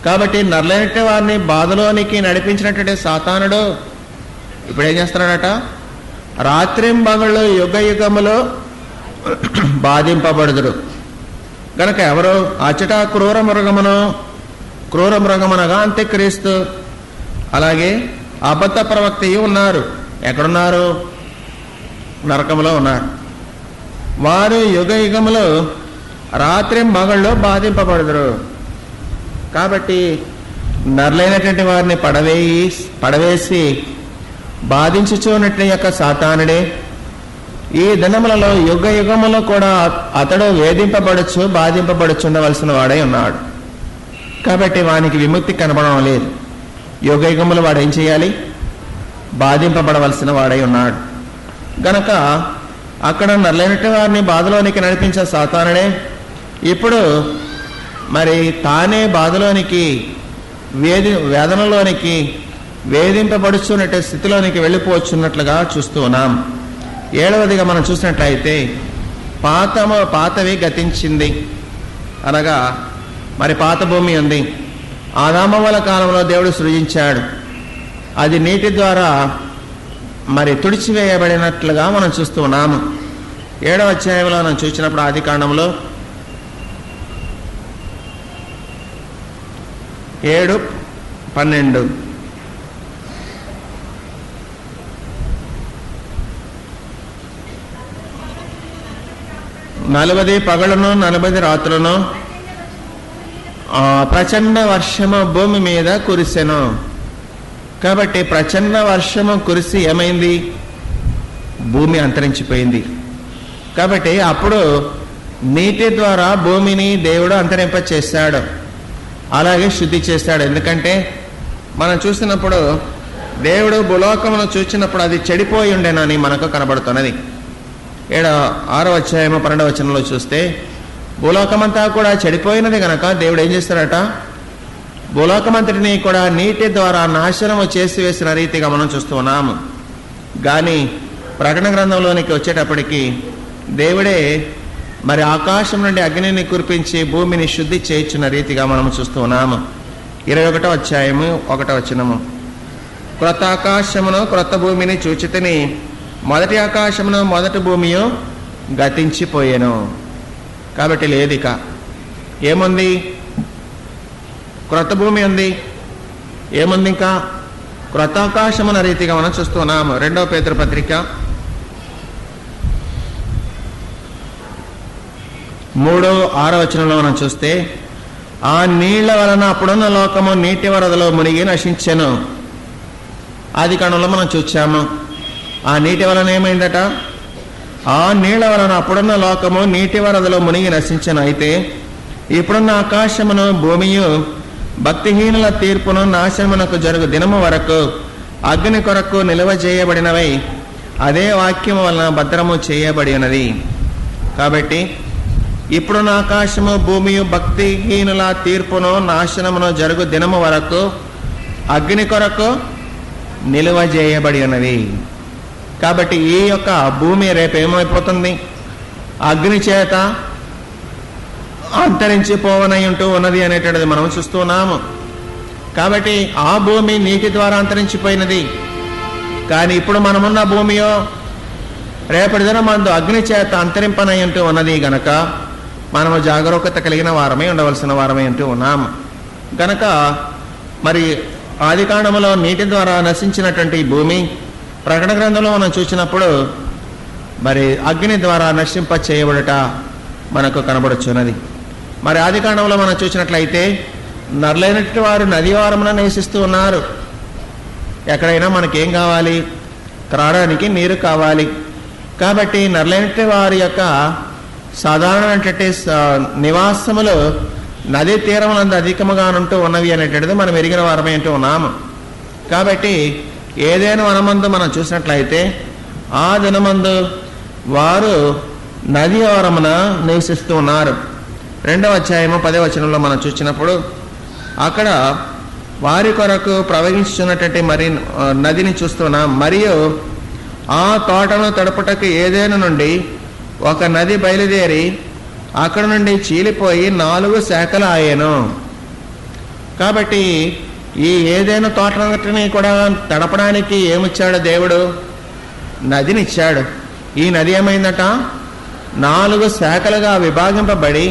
కాబట్టి నర్లైనట్టు వారిని బాధలోనికి నడిపించినటువంటి సాతానుడు ఇప్పుడు ఏం చేస్తున్నాడట? రాత్రింబగళ్ళు యుగ యుగములు బాధింపబడుదురు. గనక ఎవరు? అచట క్రూర మృగమునగా అంత్యక్రీస్తు, అలాగే అబద్ధ ప్రవక్తి ఉన్నారు. ఎక్కడున్నారు? నరకములో ఉన్నారు. వారు యుగ యుగములు రాత్రింబగళ్ళు బాధింపబడుదురు. కాబట్టి నర్లైనటువంటి వారిని పడవేసి బాధించుచున్నట్టు యొక్క సాతానుడే ఈ దినములలో యుగ యుగములో కూడా అతడు వేధింపబడచ్చు, బాధింపబడచ్చు ఉండవలసిన వాడై ఉన్నాడు. కాబట్టి వానికి విముక్తి కనబడడం లేదు. యుగ యుగములు వాడు ఏం చేయాలి? బాధింపబడవలసిన వాడై ఉన్నాడు. గనక అక్కడ నల్లైనట్టు వారిని బాధలోనికి నడిపించే సాతానుడే ఇప్పుడు మరి తానే బాధలోనికి వేదనలోనికి వేధింపబడుచున్నట్టు స్థితిలోనికి వెళ్ళిపోవచ్చున్నట్లుగా చూస్తూ ఉన్నాం. 7వదిగా మనం చూసినట్లయితే పాతవి గతించింది అనగా మరి పాత భూమి ఉంది. ఆదామవ్వల కాలంలో దేవుడు సృజించాడు. అది నీటి ద్వారా మరి తుడిచివేయబడినట్లుగా మనం చూస్తూ ఉన్నాము. 7వ అధ్యాయంలో మనం చూసినప్పుడు ఆదికాండంలో 7:12 40 పగలును 40 రాత్రులను ప్రచండ వర్షము భూమి మీద కురిసెను. కాబట్టి ప్రచండ వర్షము కురిసి ఏమైంది? భూమి అంతరించిపోయింది. కాబట్టి అప్పుడు నీటి ద్వారా భూమిని దేవుడు అంతరింప చేశాడు, అలాగే శుద్ధి చేశాడు. ఎందుకంటే మనం చూసినప్పుడు దేవుడు భూలోకమును చూసినప్పుడు అది చెడిపోయి ఉండేనని మనకు కనబడుతున్నది. 6వ అధ్యాయము 12వ వచనంలో చూస్తే భూలోకమంతా కూడా చెడిపోయినది గనక దేవుడు ఏం చేస్తాడట? భూలోకమంతటిని కూడా నీటి ద్వారా నాశనము చేసి వేసిన రీతిగా మనం చూస్తూ ఉన్నాము. కానీ ప్రకటన గ్రంథంలోనికి వచ్చేటప్పటికి దేవుడే మరి ఆకాశం నుండి అగ్నిని కురిపించి భూమిని శుద్ధి చేయించిన రీతిగా మనం చూస్తూ ఉన్నాము. 21వ అధ్యాయము 1వ వచనము, క్రొత్త ఆకాశమును క్రొత్త భూమిని చూచితిని, మొదటి ఆకాశమును మొదటి భూమియు గతించిపోయెను. కాబట్టి లేదిక ఏముంది? క్రొత్త భూమి ఉంది. ఏముంది? ఇంకా క్రొత్త ఆకాశమున రీతిగా మనం చూస్తున్నాము. 2వ పేతురు పత్రిక 3:6 వచనంలో మనం చూస్తే ఆ నీళ్ల వలన అప్పుడున్న లోకము నీటి వరదలో మునిగి నశించెను. ఆదికాండంలో మనం చూచాము. ఆ నీటి వలన ఏమైందట? ఆ నీళ్ల వలన అప్పుడున్న లోకము నీటి వరదలో మునిగి నశించెను. అయితే ఇప్పుడున్న ఆకాశమును భూమియు భక్తిహీనుల తీర్పును నాశనమునకు జరుగు దినము వరకు అగ్ని కొరకు నిల్వ చేయబడినవై అదే వాక్యము వలన భద్రము చేయబడి ఉన్నది. కాబట్టి ఇప్పుడున్న ఆకాశము భూమియు భక్తిహీనుల తీర్పును నాశనమును జరుగు దినము వరకు అగ్ని కొరకు నిల్వ చేయబడి ఉన్నది. కాబట్టి ఈ యొక్క భూమి రేపు ఏమైపోతుంది? అగ్ని చేత అంతరించిపోవనై ఉంటూ ఉన్నది అనేటువంటిది మనం చూస్తున్నాము. కాబట్టి ఆ భూమి నీటి ద్వారా అంతరించిపోయినది. కానీ ఇప్పుడు మనమున్న భూమియో రేపటి దినమందు అగ్ని చేత అంతరింపనై ఉంటూ ఉన్నది గనక మనము జాగరూకత కలిగిన వారమే ఉండవలసిన వారమే అంటూ ఉన్నాము. గనక మరి ఆదికాండములో నీటి ద్వారా నశించినటువంటి భూమి ప్రకటన గ్రంథంలో మనం చూసినప్పుడు మరి అగ్ని ద్వారా నశింప చేయబడట మనకు కనబడుచున్నది. మరి ఆదికాండంలో మనం చూసినట్లయితే నరులైనటువంటి వారు నది వారమున నివసిస్తూ ఉన్నారు. ఎక్కడైనా మనకేం కావాలి? త్రాగడానికి నీరు కావాలి. కాబట్టి నరులైనటువంటి వారి యొక్క సాధారణటువంటి నివాసములు నదీ తీరములందు అధికముగా ఉంటూ ఉన్నవి అనేటువంటిది మనం ఎరిగిన వారమే అంటూ ఉన్నాము. కాబట్టి ఏదైనా వనమందు మనం చూసినట్లయితే ఆ దినమందు వారు నది ఓరమున నివసిస్తూ ఉన్నారు. 2వ అధ్యాయము 10వ వచనంలో మనం చూసినప్పుడు అక్కడ వారి కొరకు ప్రవహిస్తున్నటువంటి మరి నదిని చూస్తున్నాం. మరియు ఆ తోటను తడుపుటకు ఏదైనా నుండి ఒక నది బయలుదేరి అక్కడ నుండి చీలిపోయి 4 శాఖలు అయ్యాను. కాబట్టి ఈ ఏదైనా తోటని కూడా తడపడానికి ఏమిచ్చాడు దేవుడు? నదినిచ్చాడు. ఈ నది ఏమైందట? 4 శాఖలుగా విభాగింపబడి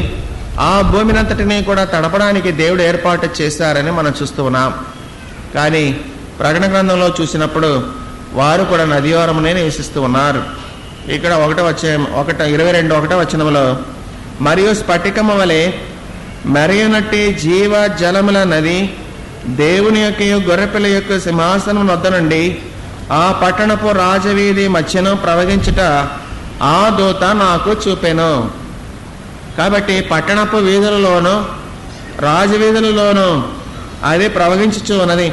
ఆ భూమినంతటినీ కూడా తడపడానికి దేవుడు ఏర్పాటు చేశారని మనం చూస్తూ ఉన్నాం. కానీ ప్రకటన గ్రంథంలో చూసినప్పుడు వారు కూడా నదియోరమునే నివసిస్తూ ఉన్నారు. ఇక్కడ 22వ వచనంలో మరియు స్ఫటికము వలె మరియునట్టి జీవ జలముల నది దేవుని యొక్క గొర్రెపిల్ల యొక్క సింహాసనం వద్ద నుండి ఆ పట్టణపు రాజవీధి మధ్యను ప్రవహించుట ఆ దూత నాకు చూపెను. కాబట్టి పట్టణపు వీధులలోనూ రాజవీధులలోనూ అది ప్రవహించుచు ఉన్నది.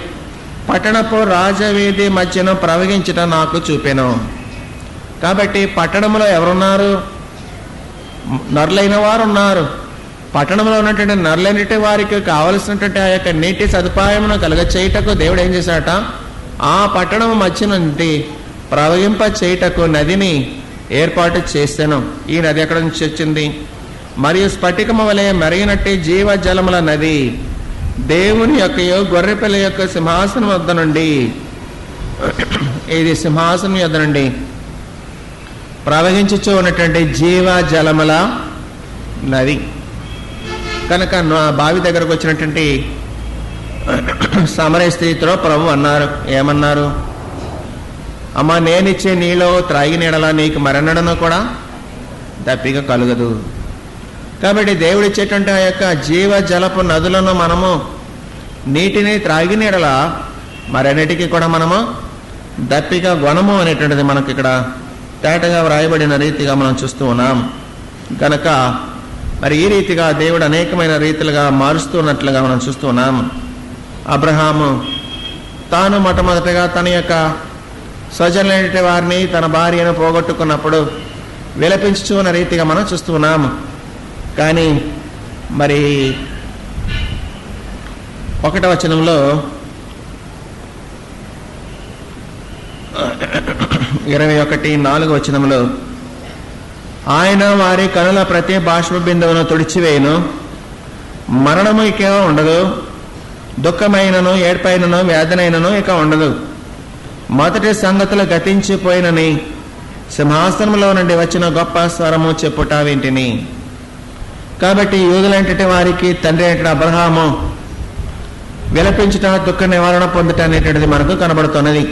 పట్టణపు రాజవీధి మధ్యను ప్రవహించుట నాకు చూపెను. కాబట్టి పట్టణంలో ఎవరున్నారు? నరులైన వారు ఉన్నారు. పట్టణంలో ఉన్నటువంటి నరులైనటువంటి వారికి కావలసినటువంటి ఆ యొక్క నీటి సదుపాయమును కలుగ చేయుటకు దేవుడు ఏం చేశాడట? ఆ పట్టణం మధ్య నుండి ప్రవహింప చేయుటకు నదిని ఏర్పాటు చేశాను. ఈ నది ఎక్కడ నుంచి వచ్చింది? మరియు స్ఫటికము వలె మెరిగినట్టు జీవ జలముల నది దేవుని యొక్క గొర్రెపిల్ల యొక్క సింహాసనం వద్ద నుండి, ఇది సింహాసనం వద్ద నుండి ప్రవహించుచూ ఉన్నటువంటి జీవ జలముల నది. కనుక బావి దగ్గరకు వచ్చినటువంటి సమరయ స్త్రీతో ప్రభు అన్నారు, ఏమన్నారు? అమ్మా, నేనిచ్చే నీలో త్రాగి నీడలా నీకు మరెన్నడను కూడా దప్పిక కలుగదు. కాబట్టి దేవుడిచ్చేటువంటి ఆ యొక్క జీవ జలపు నదులను మనము నీటిని త్రాగి నీడలా మరన్నిటికీ కూడా మనము దప్పిక గుణము అనేటువంటిది మనకి ఇక్కడ తేటగా వ్రాయబడిన రీతిగా మనం చూస్తూ ఉన్నాం. కనుక మరి ఈ రీతిగా దేవుడు అనేకమైన రీతిలుగా మారుస్తున్నట్లుగా మనం చూస్తూ ఉన్నాం. అబ్రహాము తాను మొట్టమొదటిగా తన యొక్క స్వజనులైన వారిని, తన భార్యను పోగొట్టుకున్నప్పుడు విలపించుతూ ఉన్న రీతిగా మనం చూస్తూ ఉన్నాము. కానీ మరి 1వ వచనంలో 21:4 వచనంలో ఆయన వారి కనుల ప్రతి బాష్ప బిందువును తుడిచివేయును, మరణము ఇక ఉండదు, దుఃఖమైనను ఏడ్పైనను వేదనైనను ఇక ఉండదు, మొదటి సంగతులు గతించిపోయినని సింహాసనంలో నుండి వచ్చిన గొప్ప స్వరము చెప్పుట వింటిని. కాబట్టి యూదులంటే వారికి తండ్రి అయిన అబ్రహాము విలపించుట, దుఃఖ నివారణ పొందుట అనేటువంటిది మనకు కనబడుతున్నది.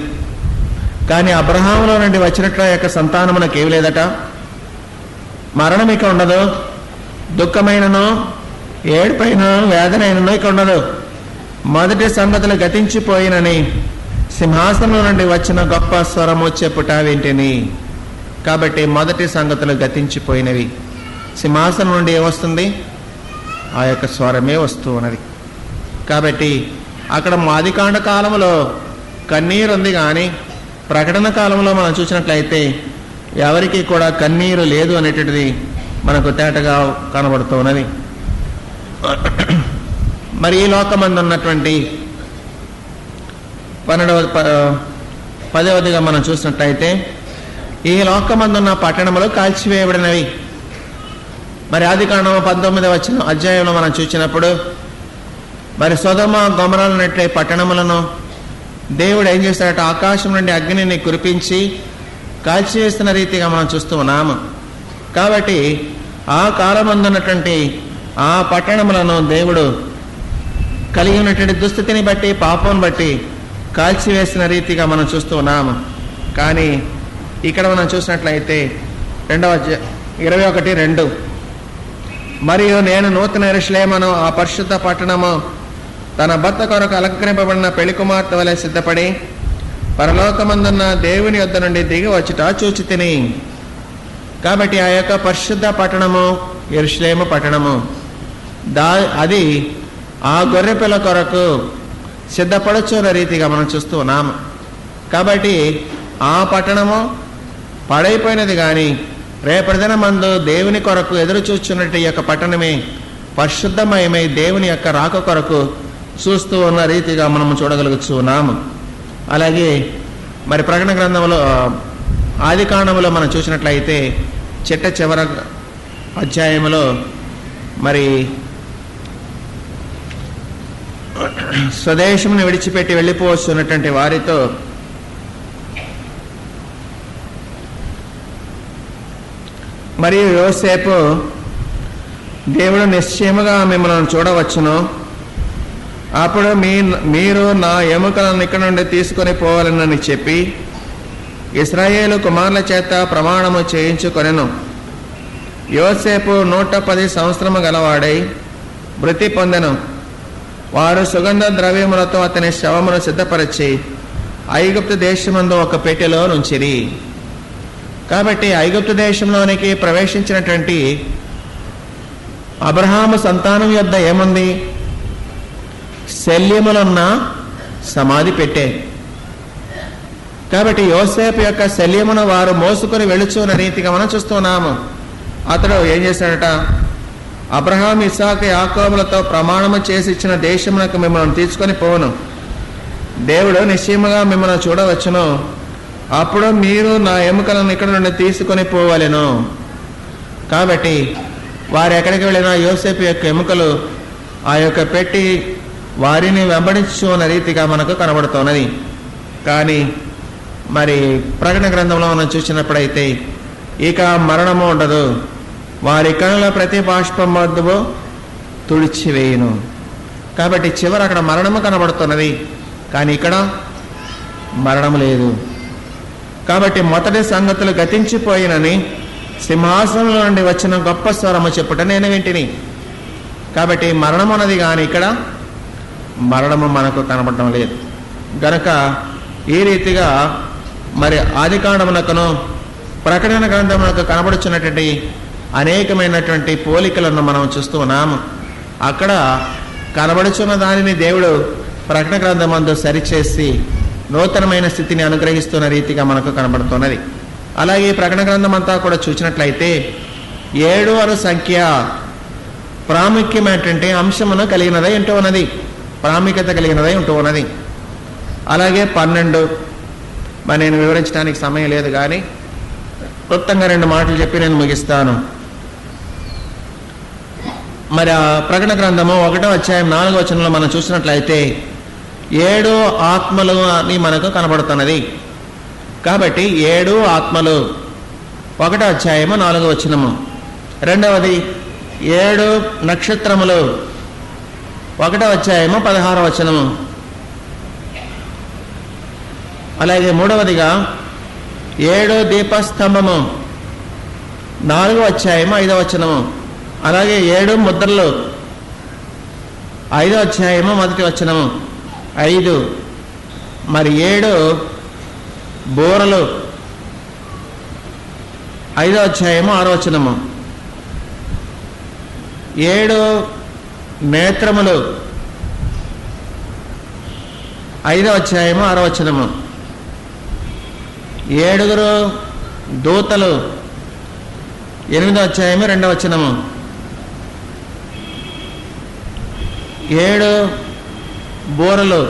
కానీ అబ్రహాములో నుండి వచ్చినట్ల యొక్క సంతానమునకు ఏమి లేదట, మరణం ఇక ఉండదు, దుఃఖమైనను ఏడుపైనను వేదనైనను ఇక ఉండదు, మొదటి సంగతులు గతించిపోయినని సింహాసనం నుండి వచ్చిన గొప్ప స్వరము చెప్పుట వింటిని. కాబట్టి మొదటి సంగతులు గతించిపోయినవి. సింహాసనం నుండి ఏమొస్తుంది? ఆ యొక్క స్వరమే వస్తూ ఉన్నది. కాబట్టి అక్కడ ఆదికాండ కాలంలో కన్నీరు ఉంది, కానీ ప్రకటన కాలంలో మనం చూసినట్లయితే ఎవరికి కూడా కన్నీరు లేదు అనేటువంటిది మనకు తేటగా కనబడుతూ ఉన్నది. మరి ఈ లోకమందు ఉన్నటువంటి 10వదిగా మనం చూసినట్లయితే ఈ లోకమందున్న పట్టణములు కాల్చివేయబడినవి. మరి ఆదికాండము 19వ అధ్యాయంలో మనం చూసినప్పుడు మరి సొదొమ గొమొర్రాలనట్లే పట్టణములను దేవుడు ఏం చేశాడట, ఆకాశం నుండి అగ్నిని కురిపించి కాల్చివేస్తున్న రీతిగా మనం చూస్తూ ఉన్నాము. కాబట్టి ఆ కాలమందున్నటువంటి ఆ పట్టణములను దేవుడు కలిగి ఉన్నటువంటి దుస్థితిని బట్టి, పాపం బట్టి కాల్చివేసిన రీతిగా మనం చూస్తూ ఉన్నాము. కానీ ఇక్కడ మనం చూసినట్లయితే 21:2 మరియు నేను నూతన యెరూషలేమును, ఆ పరిశుద్ధ పట్టణము తన భర్త కొరకు అలంకరింపబడిన పెళ్లి కుమార్తె వలె సిద్ధపడి పరలోకమందున్న దేవుని యొద్ద నుండి దిగి వచ్చుట చూచి తిని. కాబట్టి ఆ యొక్క పరిశుద్ధ పట్టణము యెరూషలేము పట్టణము అది ఆ గొర్రెపిల్ల కొరకు సిద్ధపడుచున్న రీతిగా మనం చూస్తూ ఉన్నాము. కాబట్టి ఆ పట్టణము పాడైపోయినది, కానీ రేపటి దినమందు దేవుని కొరకు ఎదురు చూస్తున్నట్టు ఈ యొక్క పట్టణమే పరిశుద్ధమయమై దేవుని యొక్క రాక కొరకు చూస్తూ ఉన్న రీతిగా మనము చూడగలుగుతున్నాము. అలాగే మరి ప్రకటన గ్రంథంలో ఆదికాండములో మనం చూసినట్లయితే చిట్ట అధ్యాయంలో మరి స్వదేశమును విడిచిపెట్టి వెళ్ళిపోవస్తున్నటువంటి వారితో మరియు యోసేపు దేవుడు నిశ్చయముగా మిమ్మల్ని చూడవచ్చును, అప్పుడు మీరు నా ఎముకలను ఇక్కడ నుండి తీసుకొని పోవాలని చెప్పి ఇశ్రాయేలు కుమారుల చేత ప్రమాణము చేయించుకొనెను. యోసేపు 110 సంవత్సరము గలవాడై మృతి పొందెను. వారు సుగంధ ద్రవ్యములతో అతని శవమును సిద్ధపరిచి ఐగుప్తు దేశమందు ఒక పెట్టెలో నుంచిరి. కాబట్టి ఐగుప్తు దేశంలోనికి ప్రవేశించినటువంటి అబ్రహాము సంతానం యొద్ద ఏముంది? శల్యములున్న సమాధి పెట్టే. కాబట్టి యోసేపు యొక్క శల్యమును వారు మోసుకొని వెళుచున్న రీతిగా మనం చూస్తున్నాము. అతడు ఏం చేశాడట, అబ్రహాం ఇస్సాకు యాకోబులతో ప్రమాణము చేసి ఇచ్చిన దేశమునకు మిమ్మల్ని తీసుకొని పోను, దేవుడు నిశ్చయముగా మిమ్మల్ని చూడవచ్చును, అప్పుడు మీరు నా ఎముకలను ఇక్కడ నుండి తీసుకొని పోవలెను. కాబట్టి వారు ఎక్కడికి వెళ్ళినా యోసేపు యొక్క ఎముకలు ఆ యొక్క పెట్టి వారిని వెంబడించు ఉన్న రీతిగా మనకు కనబడుతున్నది. కానీ మరి ప్రకటన గ్రంథంలో మనం చూసినప్పుడైతే ఇక మరణము ఉండదు, వారి కనుల ప్రతి బాష్పం మధ్యలో తుడిచివేయును. కాబట్టి చివరి అక్కడ మరణము కనబడుతున్నది, కానీ ఇక్కడ మరణము లేదు. కాబట్టి మొదటి సంగతులు గతించిపోయినని సింహాసనంలో నుండి వచ్చిన గొప్ప స్వరము చెప్పుట నేను వింటిని. కాబట్టి మరణం అన్నది కానీ ఇక్కడ మరణము మనకు కనబడటం లేదు. గనక ఈ రీతిగా మరి ఆదికాండమునకును ప్రకటన గ్రంథమునకు కనబడుచున్నటువంటి అనేకమైనటువంటి పోలికలను మనం చూస్తూ ఉన్నాము. అక్కడ కనబడుచున్న దానిని దేవుడు ప్రకటన గ్రంథమందు సరిచేసి నూతనమైన స్థితిని అనుగ్రహిస్తున్న రీతిగా మనకు కనబడుతున్నది. అలాగే ప్రకటన గ్రంథం అంతా కూడా చూసినట్లయితే 7 అను సంఖ్య ప్రాముఖ్యమైనటువంటి అంశమును కలిగినదై ఉంటూ ఉన్నది, ప్రాముఖ్యత కలిగినదై ఉంటూ ఉన్నది. అలాగే 12 మరి నేను వివరించడానికి సమయం లేదు, కానీ క్లుప్తంగా 2 మాటలు చెప్పి నేను ముగిస్తాను. మరి ఆ ప్రకటన గ్రంథము 1వ అధ్యాయం 4వ వచనంలో మనం చూసినట్లయితే 7 ఆత్మలు అని మనకు కనబడుతున్నది. కాబట్టి 7 ఆత్మలు 1వ అధ్యాయము 4వ వచనము. రెండవది 7 నక్షత్రములు 1వ అధ్యాయము 16వ వచనము. అలాగే మూడవదిగా 7 దీపస్తంభము 4వ అధ్యాయము 5వ వచనము. అలాగే 7 ముద్రలు 5వ అధ్యాయము 1వ వచనము. 5 మరి 7 బోరలు 5వ అధ్యాయము 6వ వచనము. 7 నేత్రములు 5వ అధ్యాయము 6వ వచనము. 7 దూతలు 8వ అధ్యాయము 2వ వచనము. 7 బోరలు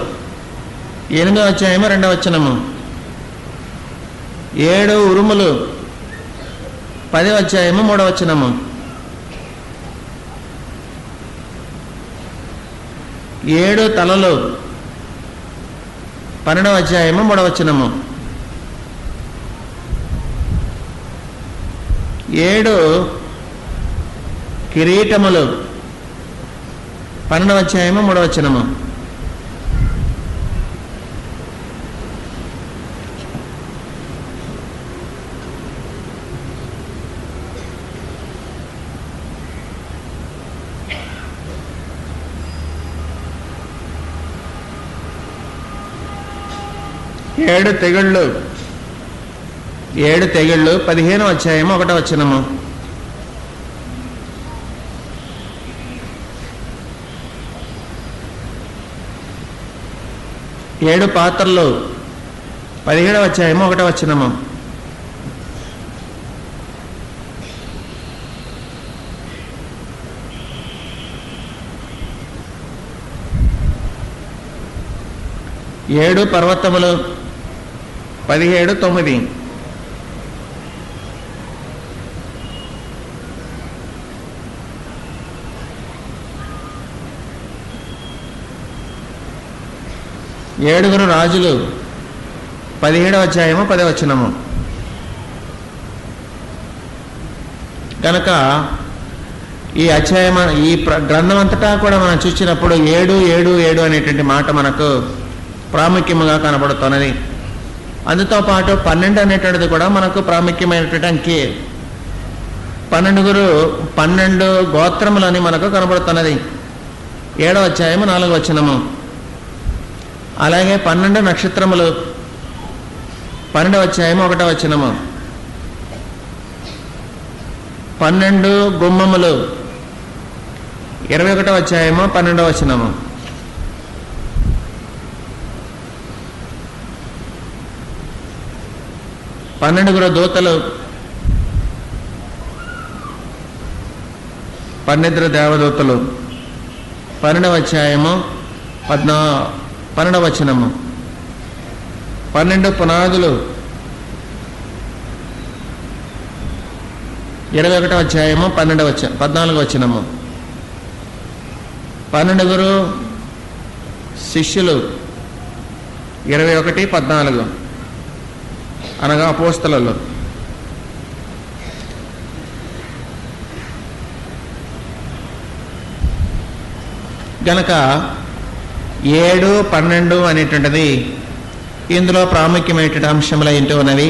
8వ అధ్యాయము 2వ వచనము. 7 ఉరుములు 10వ అధ్యాయము 3వ వచనము. 7 తలలు 12వ అధ్యాయము 3వ వచనము. 7 కిరీటములు 12వ అధ్యాయము 3వ వచనము. 7 తెగుళ్ళు 15వ అధ్యాయము 1వ వచనము. 7 పాత్రలు 17వ అధ్యాయము 1వ వచనము. 7 పర్వతములు 17:9. 7 రాజులు 17వ అధ్యాయము 10వ వచనము. కనుక ఈ అధ్యాయం ఈ గ్రంథం అంతటా కూడా మనం చూసినప్పుడు 7, 7, 7 అనేటువంటి మాట మనకు ప్రాముఖ్యముగా కనబడుతున్నది. అందుతో పాటు 12 అనేటువంటిది కూడా మనకు ప్రాముఖ్యమైనటువంటి అంకె. 12 గోత్రములని మనకు కనబడుతున్నది 7వ అధ్యాయము 4వ వచనము. అలాగే 12 నక్షత్రములు 12వ అధ్యాయము 1వ వచనము. 12 గుమ్మములు 21వ అధ్యాయము 12వ వచనము. 12 దూతలు 12 దేవదూతలు 12వ అధ్యాయము 12వ వచనము. 12 పునాదులు 21వ అధ్యాయము 14వ వచనము. 12 శిష్యులు 21-14 అనగా అపోస్తలులు. గనక 7, 12 అనేటువంటిది ఇందులో ప్రాముఖ్యమైన అంశములు ఏంటో ఉన్నవి.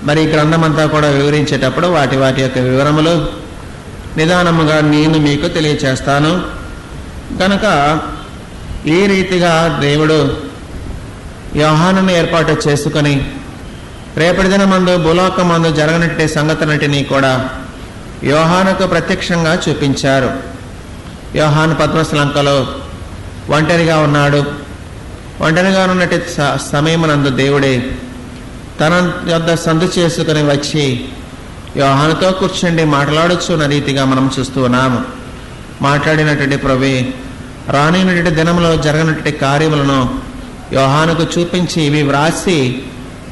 మరి గ్రంథం అంతా కూడా వివరించేటప్పుడు వాటి యొక్క వివరములు నిదానముగా నేను మీకు తెలియచేస్తాను. కనుక ఈ రీతిగా దేవుడు యోహానును ఏర్పాటు చేసుకొని రేపటి దినమందు భూలోకమందు జరగనట్టే సంగతులన్నిటినీ కూడా యోహానుకు ప్రత్యక్షంగా చూపించారు. యోహాను పద్మశ్లంకలో ఒంటరిగా ఉన్నాడు. ఒంటరిగా ఉన్నట్టు సమయమునందు దేవుడే తన యొద్ద సందు చేసుకుని వచ్చి యోహానుతో కూర్చుండి మాట్లాడొచ్చున్న రీతిగా మనం చూస్తూ ఉన్నాము. మాట్లాడినటువంటి ప్రభువే రానున్నటువంటి దినంలో జరగనటువంటి కార్యములను యోహానుకు చూపించి ఇవి వ్రాసి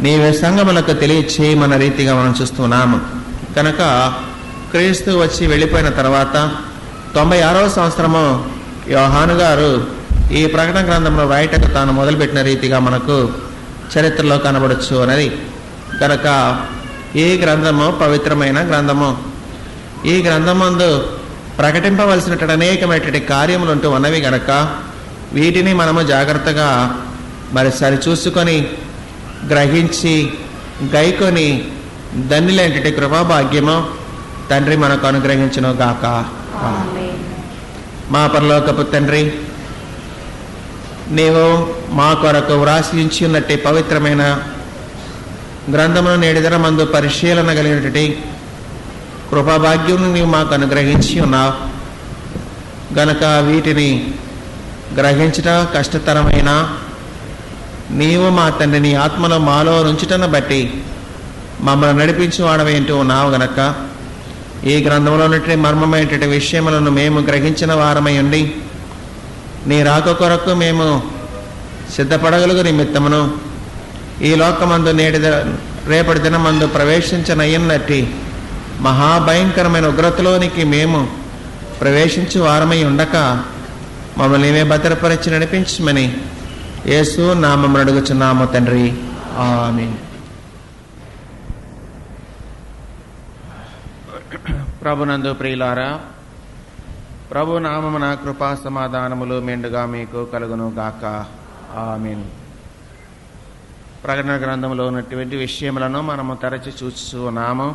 నీవే సంఘములకు తెలియచేయమన్న రీతిగా మనం చూస్తున్నాము. కనుక క్రీస్తు వచ్చి వెళ్ళిపోయిన తర్వాత 96వ సంవత్సరము యోహాను గారు ఈ ప్రకటన గ్రంథంలో రాయటకు తాను మొదలుపెట్టిన రీతిగా మనకు చరిత్రలో కనబడచ్చు అనేది. కనుక ఈ గ్రంథము పవిత్రమైన గ్రంథము. ఈ గ్రంథమందు ప్రకటింపవలసినటువంటి అనేకమైనటువంటి కార్యములు ఉంటూ ఉన్నవి కనుక వీటిని మనము జాగ్రత్తగా మరి సరిచూసుకొని గ్రహించి గైకొని ధన్యులైనటువంటి కృపాభాగ్యము తండ్రి మనకు అనుగ్రహించును గాక. మా పరలోకపు తండ్రి, నీవు మా కొరకు వ్రాసి ఉంచి ఉన్నట్టు పవిత్రమైన గ్రంథమును నేటి దినమందు పరిశీలన కలిగినటువంటి కృపాభాగ్యం నీవు మాకు అనుగ్రహించి ఉన్నావు. గనక వీటిని గ్రహించట కష్టతరమైన నీవు మా తండ్రి నీ ఆత్మలో మాలో నుంచుటను బట్టి మమ్మల్ని నడిపించి వాడవేంటూ ఉన్నావు. గనక ఈ గ్రంథంలో ఉన్నటువంటి మర్మమైనటువంటి విషయములను మేము గ్రహించిన వారమై ఉండి నీ రాక కొరకు మేము సిద్ధపడగలుగు నిమిత్తమును ఈ లోకమందు రేపటి దినమందు ప్రవేశించనయ్యన్నట్టి మహాభయంకరమైన ఉగ్రతలోనికి మేము ప్రవేశించి వారమై ఉండక మమ్మల్ని నీవే భద్రపరిచి నడిపించమని యేసు నామమున అడుగుచున్నాము తండ్రి. ఆమేన్. ప్రభునందు ప్రియులారా, ప్రభు నామమున కృపా సమాధానములు మెండుగా మీకు కలుగును గాక. ఆమేన్. ప్రకటన గ్రంథంలో ఉన్నటువంటి విషయములను మనము తరచి చూస్తున్నాము.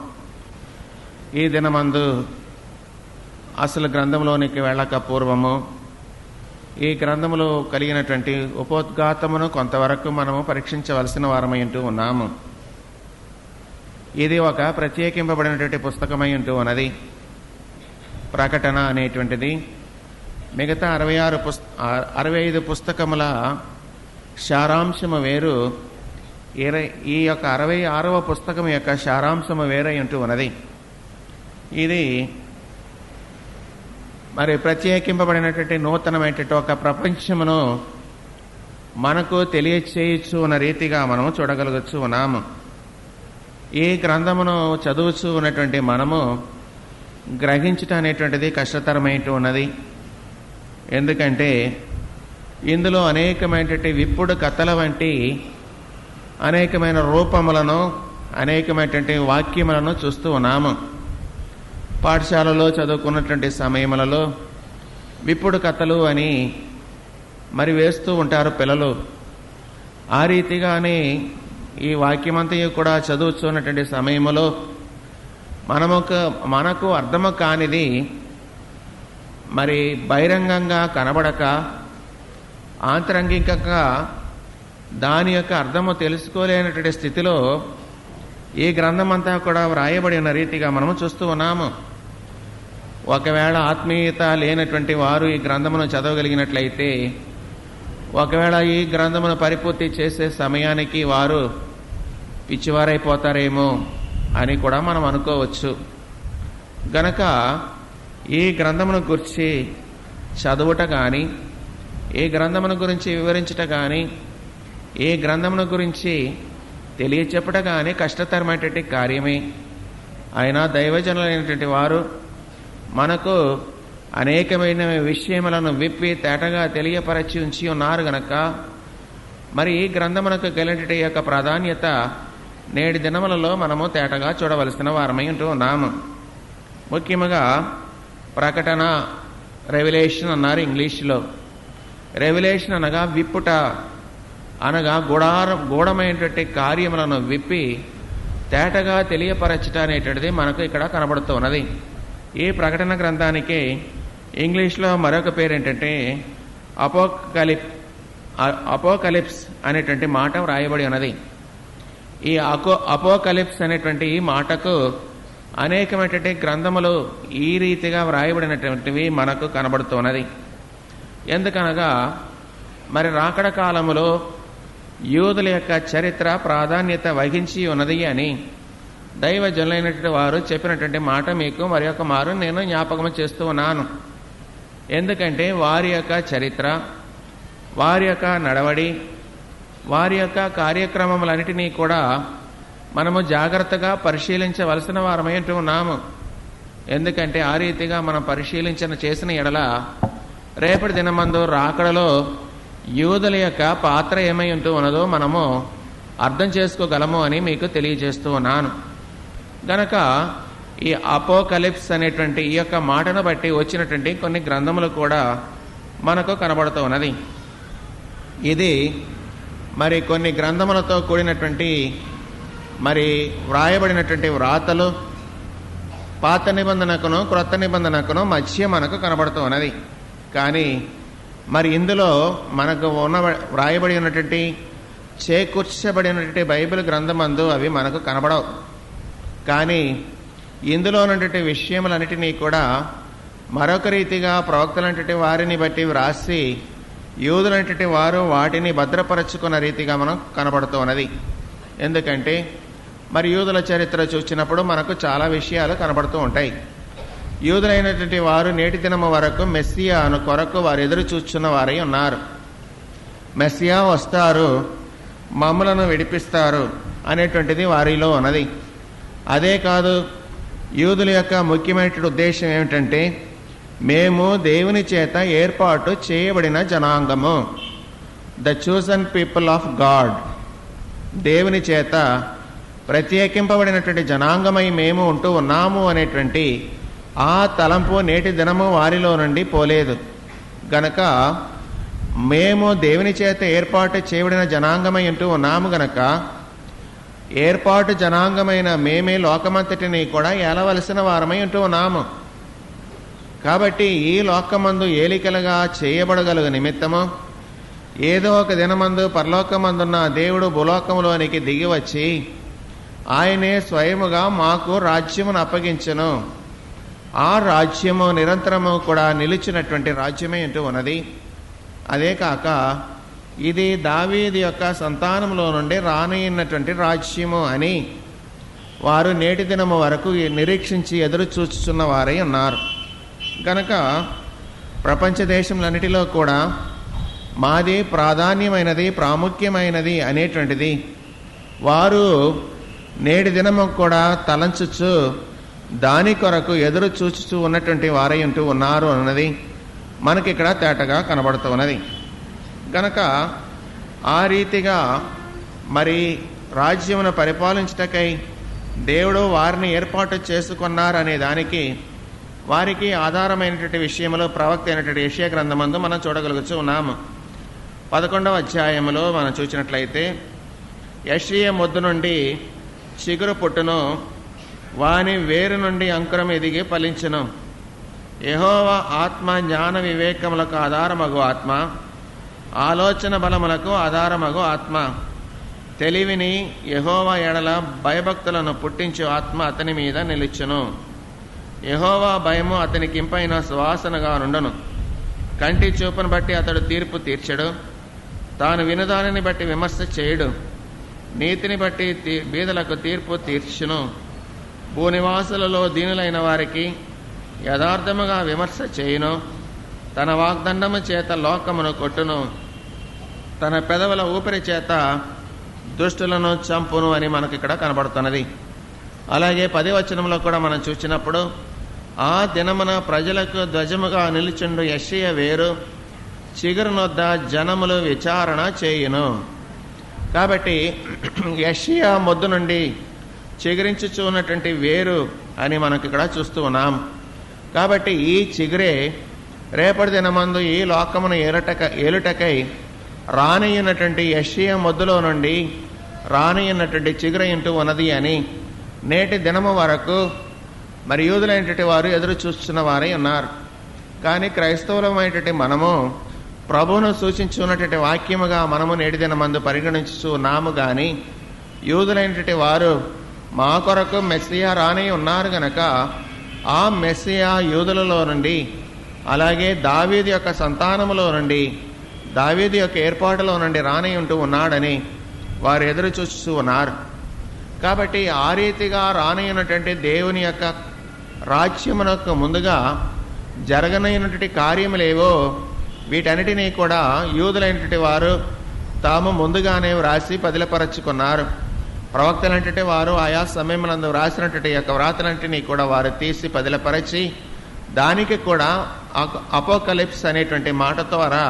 ఈ దినమందు అసలు గ్రంథంలోనికి వెళ్ళక పూర్వము ఈ గ్రంథములో కలిగినటువంటి ఉపోద్ఘాతమును కొంతవరకు మనము పరీక్షించవలసిన వారమై ఉంటూ ఉన్నాము. ఇది ఒక ప్రత్యేకింపబడినటువంటి పుస్తకమై ఉంటూ ఉన్నది. ప్రకటన అనేటువంటిది మిగతా 65 పుస్తకముల సారాంశము వేరు. ఈ యొక్క 66వ పుస్తకం యొక్క సారాంశము వేరై ఉంటూ ఉన్నది. ఇది మరి ప్రత్యేకింపబడినటువంటి నూతనమైనటువంటి ఒక ప్రపంచమును మనకు తెలియచేయచ్చు అన్న రీతిగా మనము చూడగలగచ్చు ఉన్నాము. ఈ గ్రంథమును చదువుచూ ఉన్నటువంటి మనము గ్రహించటం అనేటువంటిది కష్టతరమైనట్టు ఉన్నది. ఎందుకంటే ఇందులో అనేకమైనటువంటి విప్పుడు కథల వంటి అనేకమైన రూపములను అనేకమైనటువంటి వాక్యములను చూస్తూ ఉన్నాము. పాఠశాలలో చదువుకున్నటువంటి సమయములలో విప్పుడు కథలు అని మరి వేస్తూ ఉంటారు పిల్లలు. ఆ రీతిగానే ఈ వాక్యమంతయు కూడా చదువుతున్నటువంటి సమయంలో మనకు అర్థము కానిది మరి బహిరంగంగా కనబడక ఆంతరంగికంగా దాని యొక్క అర్థము తెలుసుకోలేనటువంటి స్థితిలో ఈ గ్రంథం అంతా కూడా వ్రాయబడి ఉన్న రీతిగా మనము చూస్తూ ఉన్నాము. ఒకవేళ ఆత్మీయత లేనటువంటి వారు ఈ గ్రంథమును చదవగలిగినట్లయితే ఒకవేళ ఈ గ్రంథమును పరిపూర్తి చేసే సమయానికి వారు పిచ్చివారైపోతారేమో అని కూడా మనం అనుకోవచ్చు. గనక ఈ గ్రంథమును గురించి చదువుట కానీ ఈ గ్రంథమును గురించి వివరించుట కానీ ఏ గ్రంథమును గురించి తెలియచెప్పట కానీ కష్టతరమైనటువంటి కార్యమే. అయినా దైవజనులైనటువంటి వారు మనకు అనేకమైన విషయములను విప్పి తేటగా తెలియపరచి ఉంచి ఉన్నారు గనక మరి ఈ గ్రంథమునకు కలిగినటువంటి యొక్క ప్రాధాన్యత నేటి దినములలో మనము తేటగా చూడవలసిన వారమై ఉంటూ ఉన్నాము. ముఖ్యముగా ప్రకటన, రెవల్యూషన్ అన్నారు ఇంగ్లీష్లో. రెవల్యూషన్ అనగా విప్పుట, అనగా గూఢమైనటువంటి కార్యములను విప్పి తేటగా తెలియపరచట అనేటువంటిది మనకు ఇక్కడ కనబడుతూ ఉన్నది. ఈ ప్రకటన గ్రంథానికి ఇంగ్లీష్లో మరొక పేరు ఏంటంటే అపోకలిప్స్ అనేటువంటి మాట వ్రాయబడి ఉన్నది. ఈ అపోకలిప్స్ అనేటువంటి ఈ మాటకు అనేకమైనటువంటి గ్రంథములు ఈ రీతిగా వ్రాయబడినటువంటివి మనకు కనబడుతున్నది. ఎందుకనగా మరి రాకడ కాలములో యూదుల యొక్క చరిత్ర ప్రాధాన్యత వహించి ఉన్నది అని దైవజనులైనటువంటి వారు చెప్పినటువంటి మాట మీకు మరి ఒక మారు నేను జ్ఞాపకం చేస్తూ ఉన్నాను. ఎందుకంటే వారి యొక్క చరిత్ర, వారి యొక్క నడవడి, వారి యొక్క కార్యక్రమములన్నిటినీ కూడా మనము జాగ్రత్తగా పరిశీలించవలసిన వారమై ఉంటూ ఉన్నాము. ఎందుకంటే ఆ రీతిగా మనం చేసిన ఎడల రేపటి దినమందు రాకడలో యూదుల యొక్క పాత్ర ఏమై ఉంటూ ఉన్నదో మనము అర్థం చేసుకోగలము అని మీకు తెలియజేస్తూ ఉన్నాను. గనక ఈ అపోకలిప్స్ అనేటువంటి ఈ యొక్క మాటను బట్టి వచ్చినటువంటి కొన్ని గ్రంథములు కూడా మనకు కనబడుతూ ఉన్నది. ఇది మరి కొన్ని గ్రంథములతో కూడినటువంటి మరి వ్రాయబడినటువంటి వ్రాతలు పాత నిబంధనకును క్రొత్త నిబంధనకును మధ్య మనకు కనబడుతూ ఉన్నది. కానీ మరి ఇందులో మనకు వ్రాయబడి ఉన్నటువంటి చేకూర్చబడినటువంటి బైబిల్ గ్రంథమందు అవి మనకు కనబడవు. కానీ ఇందులో ఉన్నటువంటి విషయములన్నిటినీ కూడా మరొక రీతిగా ప్రవక్తలంటి వారిని బట్టి వ్రాసి యూదులంటి వారు వాటిని భద్రపరచుకున్న రీతిగా మనం కనబడుతూ ఉన్నది. ఎందుకంటే మరి యూదుల చరిత్ర చూసినప్పుడు మనకు చాలా విషయాలు కనబడుతూ ఉంటాయి. యూదులైనటువంటి వారు నేటి దినము వరకు మెస్సియాను కొరకు వారు ఎదురు చూస్తున్న వారై ఉన్నారు. మెస్సియా వస్తారు, మమ్ములను విడిపిస్తారు అనేటువంటిది వారిలో ఉన్నది. అదే కాదు, యూదుల యొక్క ముఖ్యమైన ఉద్దేశం ఏమిటంటే మేము దేవుని చేత ఏర్పాటు చేయబడిన జనాంగము, the chosen people of God, దేవుని చేత ప్రత్యేకింపబడినటువంటి జనాంగమై మేము ఉంటూ ఉన్నాము అనేటువంటి ఆ తలంపు నేటి దినము వారిలో నుండి పోలేదు. గనక మేము దేవుని చేత ఏర్పాటు చేయబడిన జనాంగమై ఉంటూ ఉన్నాము గనక ఏర్పాటు జనాంగమైన మేమే లోకమంతటిని కూడా ఏలవలసిన వారమై ఉంటూ ఉన్నాము. కాబట్టి ఈ లోకమందు ఏలికలుగా చేయబడగలుగు నిమిత్తము ఏదో ఒక దినమందు పరలోకమందున్న దేవుడు భూలోకములోనికి దిగి వచ్చి ఆయనే స్వయముగా మాకు రాజ్యమును అప్పగించెను. ఆ రాజ్యము నిరంతరము కూడా నిలిచినటువంటి రాజ్యమే అంటూ ఉన్నది. అదే కాక ఇది దావీదు యొక్క సంతానంలో నుండి రానయ్యున్నటువంటి రాజ్యము అని వారు నేటి దినము వరకు నిరీక్షించి ఎదురు చూస్తున్న వారై ఉన్నారు. కనుక ప్రపంచ దేశములన్నిటిలో కూడా మాది ప్రాధాన్యమైనది, ప్రాముఖ్యమైనది అనేటువంటిది వారు నేటి దినము కూడా తలంచుచు దాని కొరకు ఎదురు చూచుతూ ఉన్నటువంటి వారై ఉంటూ ఉన్నారు అన్నది మనకి ఇక్కడ తేటగా కనబడుతూ ఉన్నది. కనుక ఆ రీతిగా మరి రాజ్యమును పరిపాలించుటకై దేవుడు వారిని ఏర్పాటు చేసుకున్నారనే దానికి వారికి ఆధారమైనటువంటి విషయంలో ప్రవక్త అయినటువంటి యెషయా గ్రంథమందు మనం చూడగలుగుతూ ఉన్నాము. 11వ అధ్యాయములో మనం చూసినట్లయితే యెషయా మొద్దు నుండి చిగురు పుట్టును, వాని వేరు నుండి అంకురం ఎదిగి ఫలించును. యెహోవా ఆత్మ జ్ఞాన వివేకములకు ఆధారమగు ఆత్మ, ఆలోచన బలములకు ఆధారమగు ఆత్మ, తెలివిని యెహోవా ఎడల భయభక్తులను పుట్టించు ఆత్మ అతని మీద నిలుచును. యెహోవా భయము అతనికి ఇంపైన సువాసనగా నుండును. కంటి చూపును బట్టి అతడు తీర్పు తీర్చడు, తాను వినుదానిని బట్టి విమర్శ చేయుడు. నీతిని బట్టి బీదలకు తీర్పు తీర్చును. భూనివాసులలో దీనులైన వారికి యథార్థముగా విమర్శ చేయును. తన వాగ్దండము చేత లోకమును కొట్టును. తన పెదవుల ఊపిరి చేత దుష్టులను చంపును అని మనకి ఇక్కడ కనబడుతున్నది. అలాగే 10వ వచనంలో కూడా మనం చూసినప్పుడు, ఆ దినమున ప్రజలకు ధ్వజముగా నిలుచుండు యెషయా వేరు, చిగురునొద్ద జనములు విచారణ చేయును. కాబట్టి యెషయా మొద్దు నుండి చిగురించుచున్నటువంటి వేరు అని మనకి ఇక్కడ చూస్తూ ఉన్నాం. కాబట్టి ఈ చిగురే రేపటి దినమందు ఈ లోకమును ఏలుటకై రానియున్నటువంటి యెషయా మొద్దులో నుండి రానియున్నటువంటి చిగురయింటూ ఉన్నది అని నేటి దినము వరకు మరి యూదులైనటువంటి వారు ఎదురు చూస్తున్న వారై ఉన్నారు. కానీ క్రైస్తవులమైనటువంటి మనము ప్రభువును సూచించున్నటువంటి వాక్యముగా మనము నేటి దినమందు పరిగణించున్నాము. కానీ యూదులైనటువంటి వారు మా కొరకు మెస్సియా రాని ఉన్నారు గనక ఆ మెస్సియా యూదులలో నుండి, అలాగే దావీదు యొక్క సంతానములో నుండి, దావీదు యొక్క ఏర్పాటులో నుండి రాని ఉంటూ ఉన్నాడని వారు ఎదురు చూస్తూ ఉన్నారు. కాబట్టి ఆ రీతిగా రానయ్యున్నటువంటి దేవుని యొక్క రాజ్యమునకు ముందుగా జరగనైనటువంటి కార్యములేవో వీటన్నిటినీ కూడా యూదులైనటువంటి వారు తాము ముందుగానే వ్రాసి పదిలపరచుకున్నారు. ప్రవక్తలంటే వారు ఆయా సమయమునందు వ్రాసినటువంటి యొక్క వ్రాతలంటినీ కూడా వారు తీసి పదిలపరచి దానికి కూడా అపోకలిప్స్ అనేటువంటి మాట ద్వారా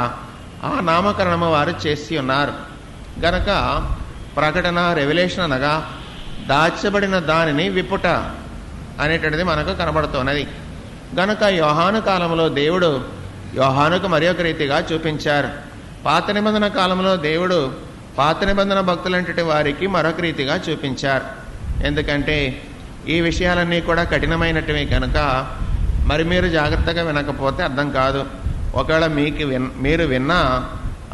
ఆ నామకరణము వారు చేసి ఉన్నారు. గనక ప్రకటన, రెవల్యూషన్ అనగా దాచబడిన దానిని విప్పుట అనేటువంటిది మనకు కనబడుతున్నది. గనక యోహాను కాలంలో దేవుడు యోహానుకు మరి ఒక రీతిగా చూపించారు. పాత నిబంధన కాలంలో దేవుడు పాత నిబంధన భక్తులంటే వారికి మరొక రీతిగా చూపించారు. ఎందుకంటే ఈ విషయాలన్నీ కూడా కఠినమైనటివి కనుక మరి మీరు జాగ్రత్తగా వినకపోతే అర్థం కాదు. ఒకవేళ మీరు విన్నా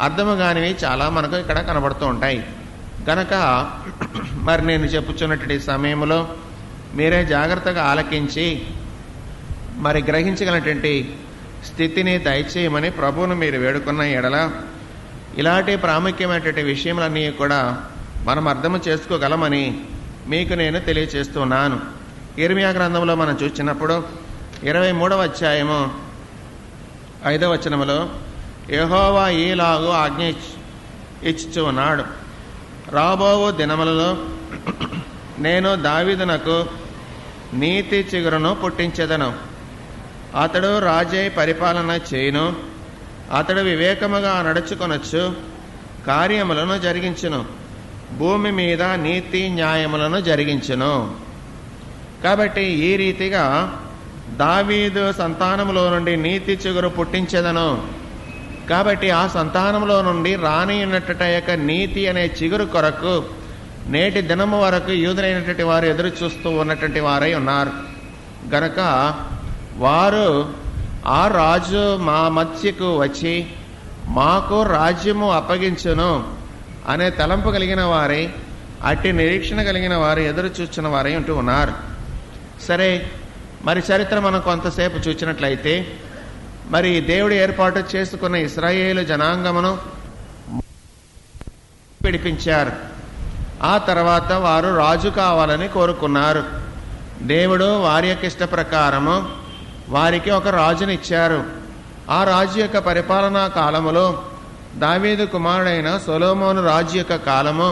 అర్థము కానివి చాలా మనకు ఇక్కడ కనబడుతూ ఉంటాయి. కనుక మరి నేను చెప్పుచున్నటువంటి సమయంలో మీరే జాగ్రత్తగా ఆలకించి మరి గ్రహించగలటువంటి స్థితిని దయచేయమని ప్రభువును మీరు వేడుకున్న ఎడల ఇలాంటి ప్రాముఖ్యమైనటువంటి విషయములన్నీ కూడా మనం అర్థం చేసుకోగలమని మీకు నేను తెలియచేస్తున్నాను. ఇర్మియా గ్రంథంలో మనం చూసినప్పుడు 23వ అధ్యాయము 5వ వచనములో యెహోవా ఈలాగు ఆజ్ఞ ఇచ్చుచూ ఉన్నాడు, రాబోవు దినములలో నేను దావీదునకు నీతి చిగురును పుట్టించెదను, అతడు రాజై పరిపాలన చేయును, అతడు వివేకముగా నడుచుకొనొచ్చు కార్యములను జరిగించును, భూమి మీద నీతి న్యాయములను జరిగించును. కాబట్టి ఈ రీతిగా దావీదు సంతానములో నుండి నీతి చిగురు పుట్టించెదను. కాబట్టి ఆ సంతానంలో నుండి రానియున్నట యొక్క నీతి అనే చిగురు కొరకు నేటి దినము వరకు యూదులైనటువంటి వారు ఎదురు చూస్తూ ఉన్నటువంటి వారై ఉన్నారు. గనక వారు ఆ రాజు మా మధ్యకు వచ్చి మాకు రాజ్యము అప్పగించును అనే తలంపు కలిగిన వారై, అట్టి నిరీక్షణ కలిగిన వారు ఎదురు చూస్తున్న వారై ఉంటూ ఉన్నారు. సరే, మరి చరిత్ర మనం కొంతసేపు చూసినట్లయితే మరి దేవుడు ఏర్పాటు చేసుకున్న ఇశ్రాయేలు జనాంగమును విడిపించారు. ఆ తర్వాత వారు రాజు కావాలని కోరుకున్నారు. దేవుడు వారి యొక్క ఇష్ట ప్రకారము వారికి ఒక రాజునిచ్చారు. ఆ రాజు యొక్క పరిపాలనా కాలములో దావీదు కుమారుడైన సొలొమోను రాజు యొక్క కాలము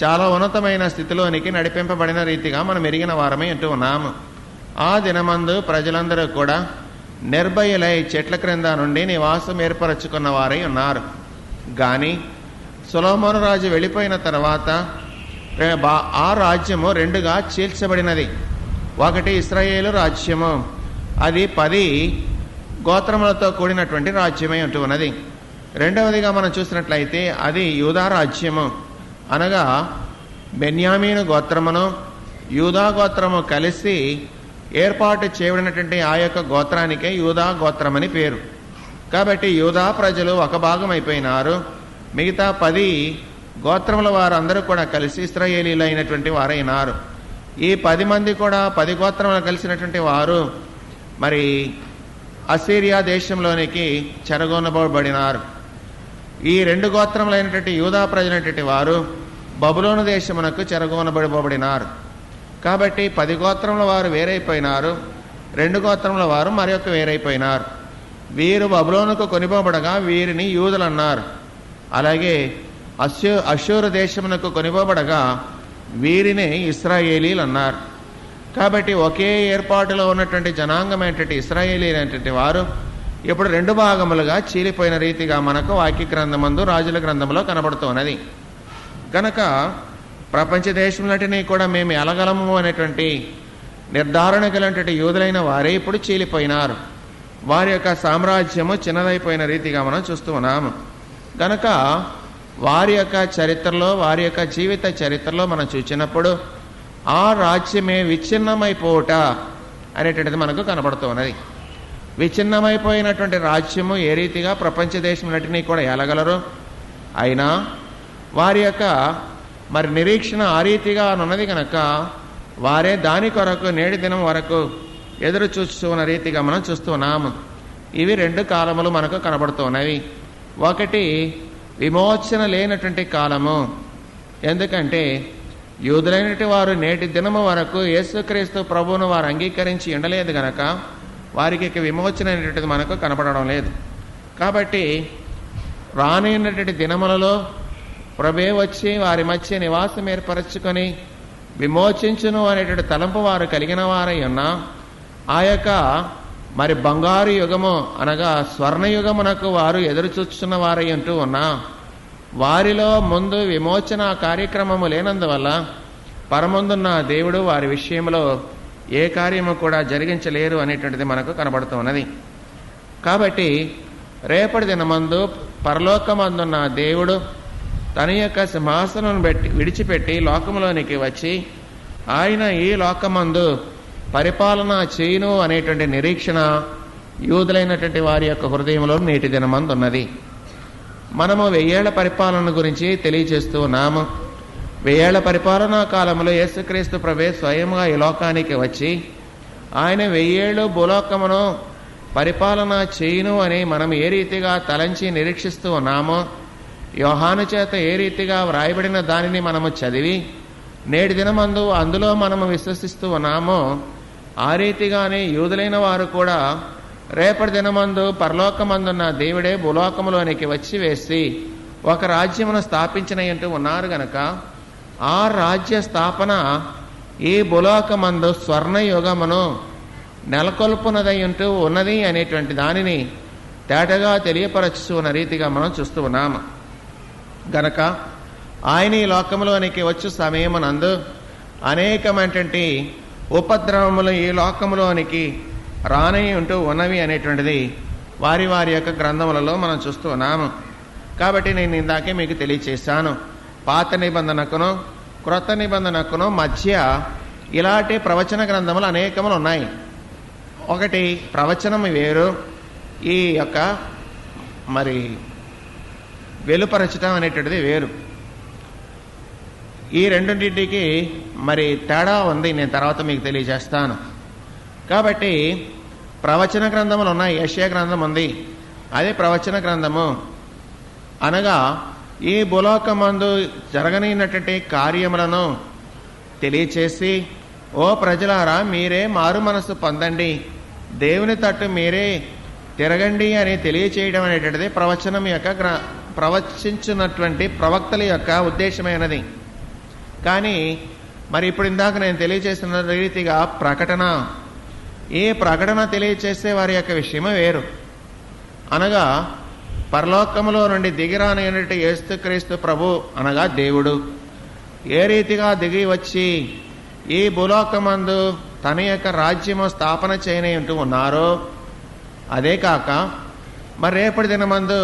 చాలా ఉన్నతమైన స్థితిలోనికి నడిపింపబడిన రీతిగా మనం ఎరిగిన వారమై అంటూ ఉన్నాము. ఆ దినమందు ప్రజలందరూ కూడా నిర్భయులై చెట్ల క్రింద నుండి నివాసం ఏర్పరచుకున్న వారై ఉన్నారు. కానీ సొలొమోను రాజు వెళ్ళిపోయిన తర్వాత ఆ రాజ్యము రెండుగా చీల్చబడినది. ఒకటి ఇశ్రాయేలు రాజ్యము, అది 10 గోత్రములతో కూడినటువంటి రాజ్యమై ఉంటూ ఉన్నది. రెండవదిగా మనం చూసినట్లయితే అది యూదా రాజ్యము, అనగా బెన్యామీను గోత్రమును యూదా గోత్రము కలిసి ఏర్పాటు చేయబడినటువంటి ఆ యొక్క గోత్రానికే యూదా గోత్రమని పేరు. కాబట్టి యూదా ప్రజలు ఒక భాగం అయిపోయినారు. మిగతా 10 గోత్రముల వారందరూ కూడా కలిసి ఇశ్రాయేలీలు అయినటువంటి వారైనారు. ఈ 10 మంది కూడా 10 గోత్రములు కలిసినటువంటి వారు మరి అసీరియా దేశంలోనికి చెరగొనబడినారు. ఈ 2 గోత్రములైనటువంటి యూదా ప్రజలైనటువంటి వారు బబులోను దేశమునకు చెరగొనబడినారు. కాబట్టి 10 గోత్రముల వారు వేరైపోయినారు, 2 గోత్రముల వారు మరి వేరైపోయినారు. వీరు బబులోనుకు కొనిపోబడగా వీరిని యూదులు అన్నారు. అలాగే అష్షూరు దేశమునకు కొనిపోబడగా వీరినే ఇశ్రాయేలీలు అన్నారు. కాబట్టి ఒకే ఏర్పాటులో ఉన్నటువంటి జనాంగమైనటువంటి ఇశ్రాయేలీలు అనేటువంటి వారు ఇప్పుడు 2 భాగములుగా చీలిపోయిన రీతిగా మనకు వాక్య గ్రంథమందు రాజుల గ్రంథంలో కనబడుతున్నది. కనుక ప్రపంచ దేశంలోని కూడా మేము ఎలగలము అనేటువంటి నిర్ధారణ కలిగినటువంటి యూదులైన వారే ఇప్పుడు చీలిపోయినారు. వారి యొక్క సామ్రాజ్యము చిన్నదైపోయిన రీతిగా మనం చూస్తూ ఉన్నాము. కనుక వారి యొక్క చరిత్రలో, వారి యొక్క జీవిత చరిత్రలో మనం చూసినప్పుడు ఆ రాజ్యమే విచ్ఛిన్నమైపోవట అనేటువంటిది మనకు కనబడుతూ ఉన్నది. విచ్ఛిన్నమైపోయినటువంటి రాజ్యము ఏ రీతిగా ప్రపంచ దేశంలటిని కూడా ఏలగలరు? అయినా వారి యొక్క నిరీక్షణ ఆ రీతిగా ఉన్నది కనుక వారే దాని కొరకు నేటి దినం వరకు ఎదురు చూస్తున్న రీతిగా మనం చూస్తున్నాము. ఇవి 2 కాలములు మనకు కనబడుతున్నవి. ఒకటి విమోచన లేనటువంటి కాలము. ఎందుకంటే యూదులైనటువంటి వారు నేటి దినము వరకు యేసుక్రీస్తు ప్రభువును వారు అంగీకరించి ఉండలేదు గనక వారికి విమోచన అనేటువంటిది మనకు కనపడడం లేదు. కాబట్టి రానున్నటువంటి దినములలో ప్రభే వచ్చి వారి మధ్య నివాసం ఏర్పరచుకొని విమోచించును అనేటువంటి తలంపు వారు కలిగిన వారై ఉన్నా ఆ యొక్క బంగారు యుగము అనగా స్వర్ణయుగమునకు వారు ఎదురు చూస్తున్న వారై అంటూ ఉన్నా వారిలో ముందు విమోచన కార్యక్రమము లేనందువల్ల పరమందున్న దేవుడు వారి విషయంలో ఏ కార్యము కూడా జరిగించలేరు అనేటువంటిది మనకు కనబడుతూ ఉన్నది. కాబట్టి రేపటి దినమందు పరలోకమందున్న దేవుడు తన యొక్క సింహాసనం విడిచిపెట్టి లోకములోనికి వచ్చి ఆయన ఈ లోకమందు పరిపాలన చేయును అనేటువంటి నిరీక్షణ యూదులైనటువంటి వారి యొక్క హృదయంలో నేటి దినమందు ఉన్నది. మనము 1000 ఏళ్ల పరిపాలన గురించి తెలియజేస్తూ ఉన్నాము. 1000 ఏళ్ల పరిపాలనా కాలంలో యేసుక్రీస్తు ప్రభువే స్వయంగా ఈ లోకానికి వచ్చి ఆయన 1000 ఏళ్ళు భూలోకమును పరిపాలన చేయును అని మనం ఏ రీతిగా తలంచి నిరీక్షిస్తూ ఉన్నామో, యోహాను చేత ఏ రీతిగా వ్రాయబడిన దానిని మనము చదివి నేటి దినమందు అందులో మనము విశ్వసిస్తూ ఉన్నామో ఆ రీతిగానే యూదులైన వారు కూడా రేపటి దినమందు పరలోకమందున్న దేవుడే భూలోకములోనికి వచ్చి వేసి ఒక రాజ్యమును స్థాపించినట్టు ఉన్నారు గనక ఆ రాజ్య స్థాపన ఈ భూలోకమందు స్వర్ణయుగమును నెలకొల్పునదై ఉంటూ ఉన్నది అనేటువంటి దానిని తేటగా తెలియపరచున్న రీతిగా మనం చూస్తూ ఉన్నాము. గనక ఆయన ఈ లోకములోనికి వచ్చు సమయమునందు అనేకమైనటువంటి ఉపద్రవములు ఈ లోకములోనికి రానై ఉంటూ ఉన్నవి అనేటువంటిది వారి వారి యొక్క గ్రంథములలో మనం చూస్తూ ఉన్నాము. కాబట్టి నేను ఇందాకే మీకు తెలియచేశాను, పాత నిబంధనకును క్రొత్త నిబంధనకును మధ్య ఇలాంటి ప్రవచన గ్రంథములు అనేకములు ఉన్నాయి. ఒకటి ప్రవచనం వేరు, ఈ యొక్క వెలుపరచటం అనేటువంటిది వేరు. ఈ రెండింటికి తేడా ఉంది, నేను తర్వాత మీకు తెలియజేస్తాను. కాబట్టి ప్రవచన గ్రంథములు ఉన్నాయి. యెషయా గ్రంథం ఉంది, అదే ప్రవచన గ్రంథము. అనగా ఈ భూలోకమందు జరగనైనటువంటి కార్యములను తెలియచేసి, ఓ ప్రజలారా మీరే మారు మనసు పొందండి, దేవుని తట్టు మీరే తిరగండి అని తెలియచేయడం అనేటువంటిది ప్రవచనం యొక్క ప్రవచించినటువంటి ప్రవక్తల యొక్క ఉద్దేశమైనది. కానీ ఇప్పుడు ఇందాక నేను తెలియచేసిన రీతిగా ప్రకటన, ఈ ప్రకటన తెలియచేసే వారి యొక్క విషయమే వేరు. అనగా పరలోకములో నుండి దిగిరానైనటువంటి యేసుక్రీస్తు ప్రభు అనగా దేవుడు ఏ రీతిగా దిగి వచ్చి ఈ భూలోకమందు తన యొక్క రాజ్యము స్థాపన చేయని ఉంటూ ఉన్నారో, అదే కాక రేపటి దినమందు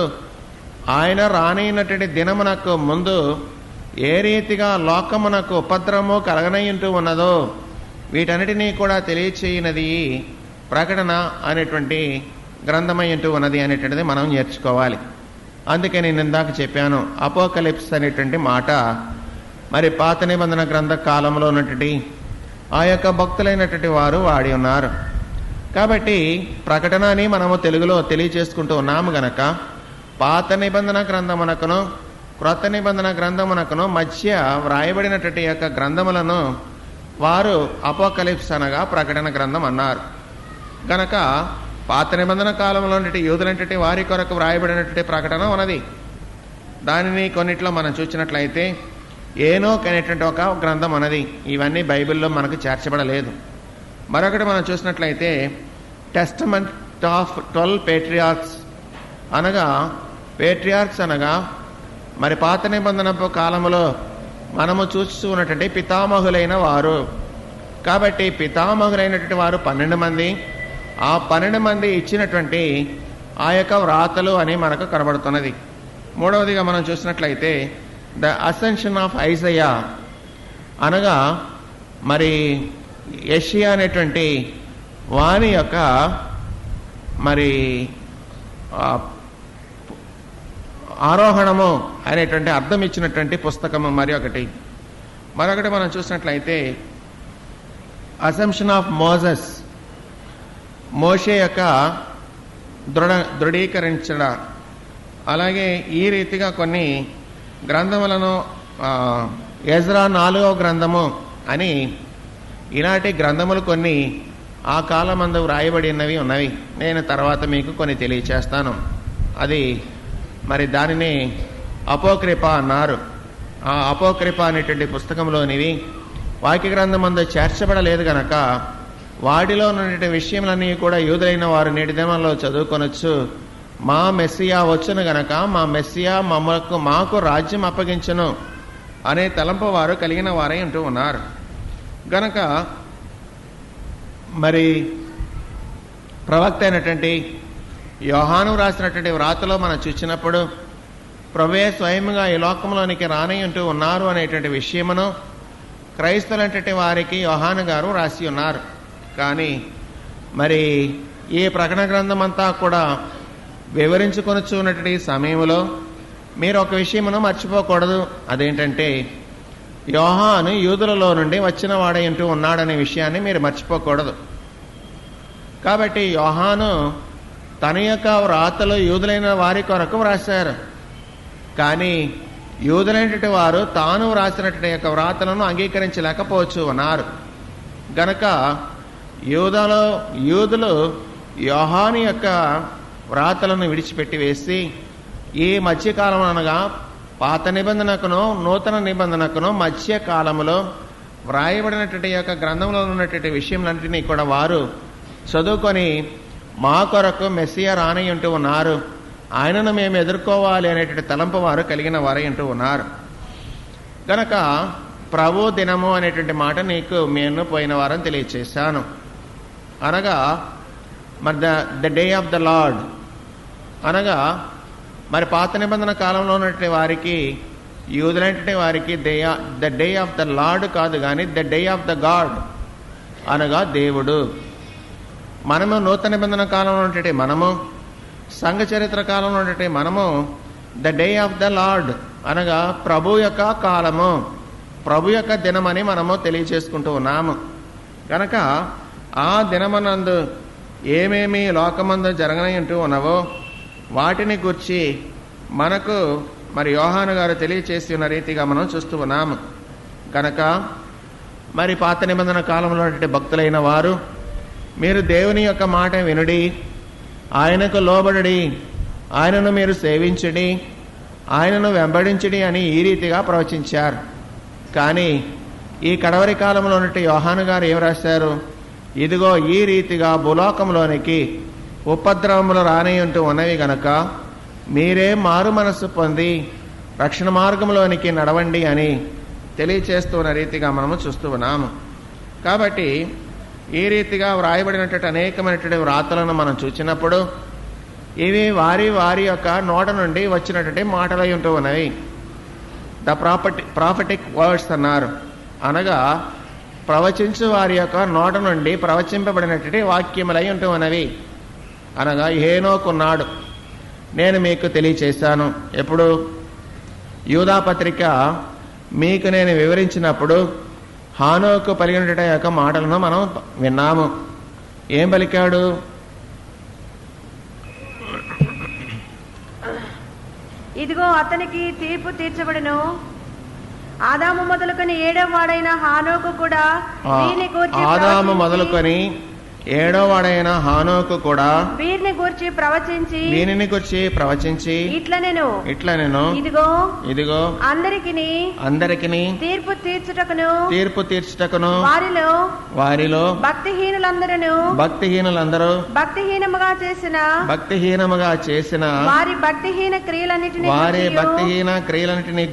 ఆయన రానైనటువంటి దినమునకు ముందు ఏ రీతిగా లోకమునకు ఉపద్రవము కలగనయ్యుంటూ ఉన్నదో వీటన్నిటినీ కూడా తెలియచేయనది ప్రకటన అనేటువంటి గ్రంథమై ఉంటూ ఉన్నది అనేటువంటిది మనం నేర్చుకోవాలి. అందుకే నేను ఇందాక చెప్పాను, అపోకలిప్స్ అనేటువంటి మాట పాత నిబంధన గ్రంథ కాలంలో ఉన్నటువంటి ఆ యొక్క భక్తులైనటువంటి వారు వాడి ఉన్నారు. కాబట్టి ప్రకటన అని మనము తెలుగులో తెలియచేసుకుంటూ ఉన్నాము గనక పాత నిబంధన గ్రంథమునకును క్రొత్త నిబంధన గ్రంథమునకును మధ్య వ్రాయబడినటువంటి యొక్క గ్రంథములను వారు అపోకలిప్స్ అనగా ప్రకటన గ్రంథం అన్నారు. కనుక పాత నిబంధన కాలంలో యూదులంటే వారి కొరకు వ్రాయబడినటువంటి ప్రకటన ఉన్నది. దానిని కొన్నిట్లో మనం చూసినట్లయితే ఏనోక్ అనేటువంటి ఒక గ్రంథం అన్నది. ఇవన్నీ బైబిల్లో మనకు చేర్చబడలేదు. మరొకటి మనం చూసినట్లయితే టెస్టమెంట్ ఆఫ్ 12 పేట్రియార్క్స్ అనగా, పేట్రియార్క్స్ అనగా మరి పాత నిబంధన కాలంలో మనము చూస్తూ ఉన్నటువంటి పితామహులైన వారు. కాబట్టి పితామహులైనటువంటి వారు 12 మంది. ఆ 12 మంది ఇచ్చినటువంటి ఆ యొక్క వ్రాతలు అని మనకు కనబడుతున్నది. మూడవదిగా మనం చూసినట్లయితే ద అసెన్షన్ ఆఫ్ ఐజయా అనగా మరి యెషయా అనేటువంటి వాని యొక్క మరి ఆరోహణము అనేటువంటి అర్థం ఇచ్చినటువంటి పుస్తకము మరొకటి మనం చూసినట్లయితే అసంప్షన్ ఆఫ్ మోజెస్, మోషే యొక్క దృఢీకరించడ. అలాగే ఈ రీతిగా కొన్ని గ్రంథములను ఎజ్రా 4వ గ్రంథము అని ఇలాంటి గ్రంథములు కొన్ని ఆ కాలమందు వ్రాయబడినవి ఉన్నవి. నేను తర్వాత మీకు కొన్ని తెలియచేస్తాను. అది మరి దానిని అపోక్రిపా అన్నారు. ఆ అపోక్రిపా అనేటువంటి పుస్తకంలోనివి వాక్య గ్రంథమందు చేర్చబడలేదు గనక వాటిలో ఉన్నటువంటి విషయములన్నీ కూడా యూదులైన వారు నేటి దినాల్లో చదువుకొనొచ్చు. మా మెస్సియా వచ్చును గనక మా మెస్సియా మాకు రాజ్యం అప్పగించును అనే తలంపు వారు కలిగిన వారై ఉంటూ ఉన్నారు. గనక మరి ప్రవక్త అయినటువంటి యోహాను రాసినటువంటి వ్రాతలో మనం చూసినప్పుడు ప్రభువే స్వయంగా ఈ లోకంలోనికి రానై ఉంటూ ఉన్నారు అనేటువంటి విషయమును క్రైస్తవులైనటువంటి వారికి యోహాను గారు రాసి ఉన్నారు. కానీ మరి ఈ ప్రకటన గ్రంథం అంతా కూడా వివరించుకొనొచ్చు ఉన్నటువంటి సమయంలో మీరు ఒక విషయమును మర్చిపోకూడదు. అదేంటంటే యోహాను యూదులలో నుండి వచ్చిన వాడై ఉంటూ ఉన్నాడనే విషయాన్ని మీరు మర్చిపోకూడదు. కాబట్టి యోహాను తన యొక్క వ్రాతలు యూదులైన వారి కొరకు వ్రాశారు. కానీ యూదులైనటువంటి వారు తాను వ్రాసినటువంటి యొక్క వ్రాతలను అంగీకరించలేకపోవచ్చు ఉన్నారు. గనక యూదులు యోహాను యొక్క వ్రాతలను విడిచిపెట్టి వేసి ఈ మధ్యకాలం అనగా పాత నిబంధనకును నూతన నిబంధనకును మధ్య కాలంలో వ్రాయబడినటువంటి యొక్క గ్రంథంలో ఉన్నటువంటి విషయంలన్నింటినీ కూడా వారు చదువుకొని మా కొరకు మెస్సియా రానై ఉంటూ ఉన్నారు, ఆయనను మేము ఎదుర్కోవాలి అనేటువంటి తలంపు వారు కలిగిన వారై ఉంటూ ఉన్నారు. కనుక ప్రభు దినము అనేటువంటి మాట నీకు నేను పోయిన వారం తెలియచేశాను. అనగా మరి the day of the lord అనగా మరి పాత నిబంధన కాలంలో ఉన్నటువంటి వారికి యూదులైనటువంటి వారికి the day of the lord కాదు కానీ the day of the God అనగా దేవుడు. మనము నూతన నిబంధన కాలంలో ఉన్నటువంటి మనము, సంఘ చరిత్ర కాలంలో ఉన్నటువంటి మనము the day of the lord అనగా ప్రభు యొక్క కాలము, ప్రభు యొక్క దినమని మనము తెలియచేసుకుంటూ ఉన్నాము. కనుక ఆ దినమనందు ఏమేమి లోకమందు జరగనై ఉంటూ ఉన్నవో వాటిని గురించి మనకు మరి యోహాను గారు తెలియచేసి ఉన్న రీతిగా మనం చూస్తూ ఉన్నాము. కనుక మరి పాత నిబంధన కాలంలో భక్తులైన వారు మీరు దేవుని యొక్క మాట వినుడి, ఆయనకు లోబడి, ఆయనను మీరు సేవించుడి, ఆయనను వెంబడించుడి అని ఈ రీతిగా ప్రవచించారు. కానీ ఈ కడవరి కాలంలో ఉన్నట్టు యోహాను గారు ఏం రాశారు? ఇదిగో ఈ రీతిగా భూలోకంలోనికి ఉపద్రవములు రాని ఉంటూ ఉన్నవి గనక మీరే మారు మనస్సు పొంది రక్షణ మార్గంలోనికి నడవండి అని తెలియచేస్తున్న రీతిగా మనము చూస్తూ ఉన్నాము. కాబట్టి ఈ రీతిగా వ్రాయబడినటువంటి అనేకమైనటువంటి వ్రాతలను మనం చూసినప్పుడు ఇవి వారి యొక్క నోట నుండి వచ్చినటువంటి మాటలై ఉంటూ ఉన్నవి. ద ప్రాఫెటిక్ వర్డ్స్ అన్నారు. అనగా ప్రవచించు వారి యొక్క నోట నుండి ప్రవచింపబడినటువంటి వాక్యములై ఉంటూ ఉన్నవి. అనగా హేనోకున్నాడు, నేను మీకు తెలియచేశాను. ఎప్పుడు? యూదా పత్రిక మీకు నేను వివరించినప్పుడు హానోకు పలికిన యొక్క మాటలను మనం విన్నాము. ఏం పలికాడు? ఇదిగో అతనికి తీర్పు తీర్చబడును, ఆదాము మొదలుకొని 7వ వాడైన హానోకు కూడా ఆదాము మొదలుకొని ఏడో వాడైన హానోకు కూడా వీరిని గూర్చి ప్రవచించి దీనిని గురించి ప్రవచించి ఇట్లా నేను ఇదిగో అందరికిని తీర్పు తీర్చుటకును వారిలో భక్తిహీనులందరూ భక్తిహీనముగా చేసిన వారి భక్తిహీన క్రియలన్నిటిని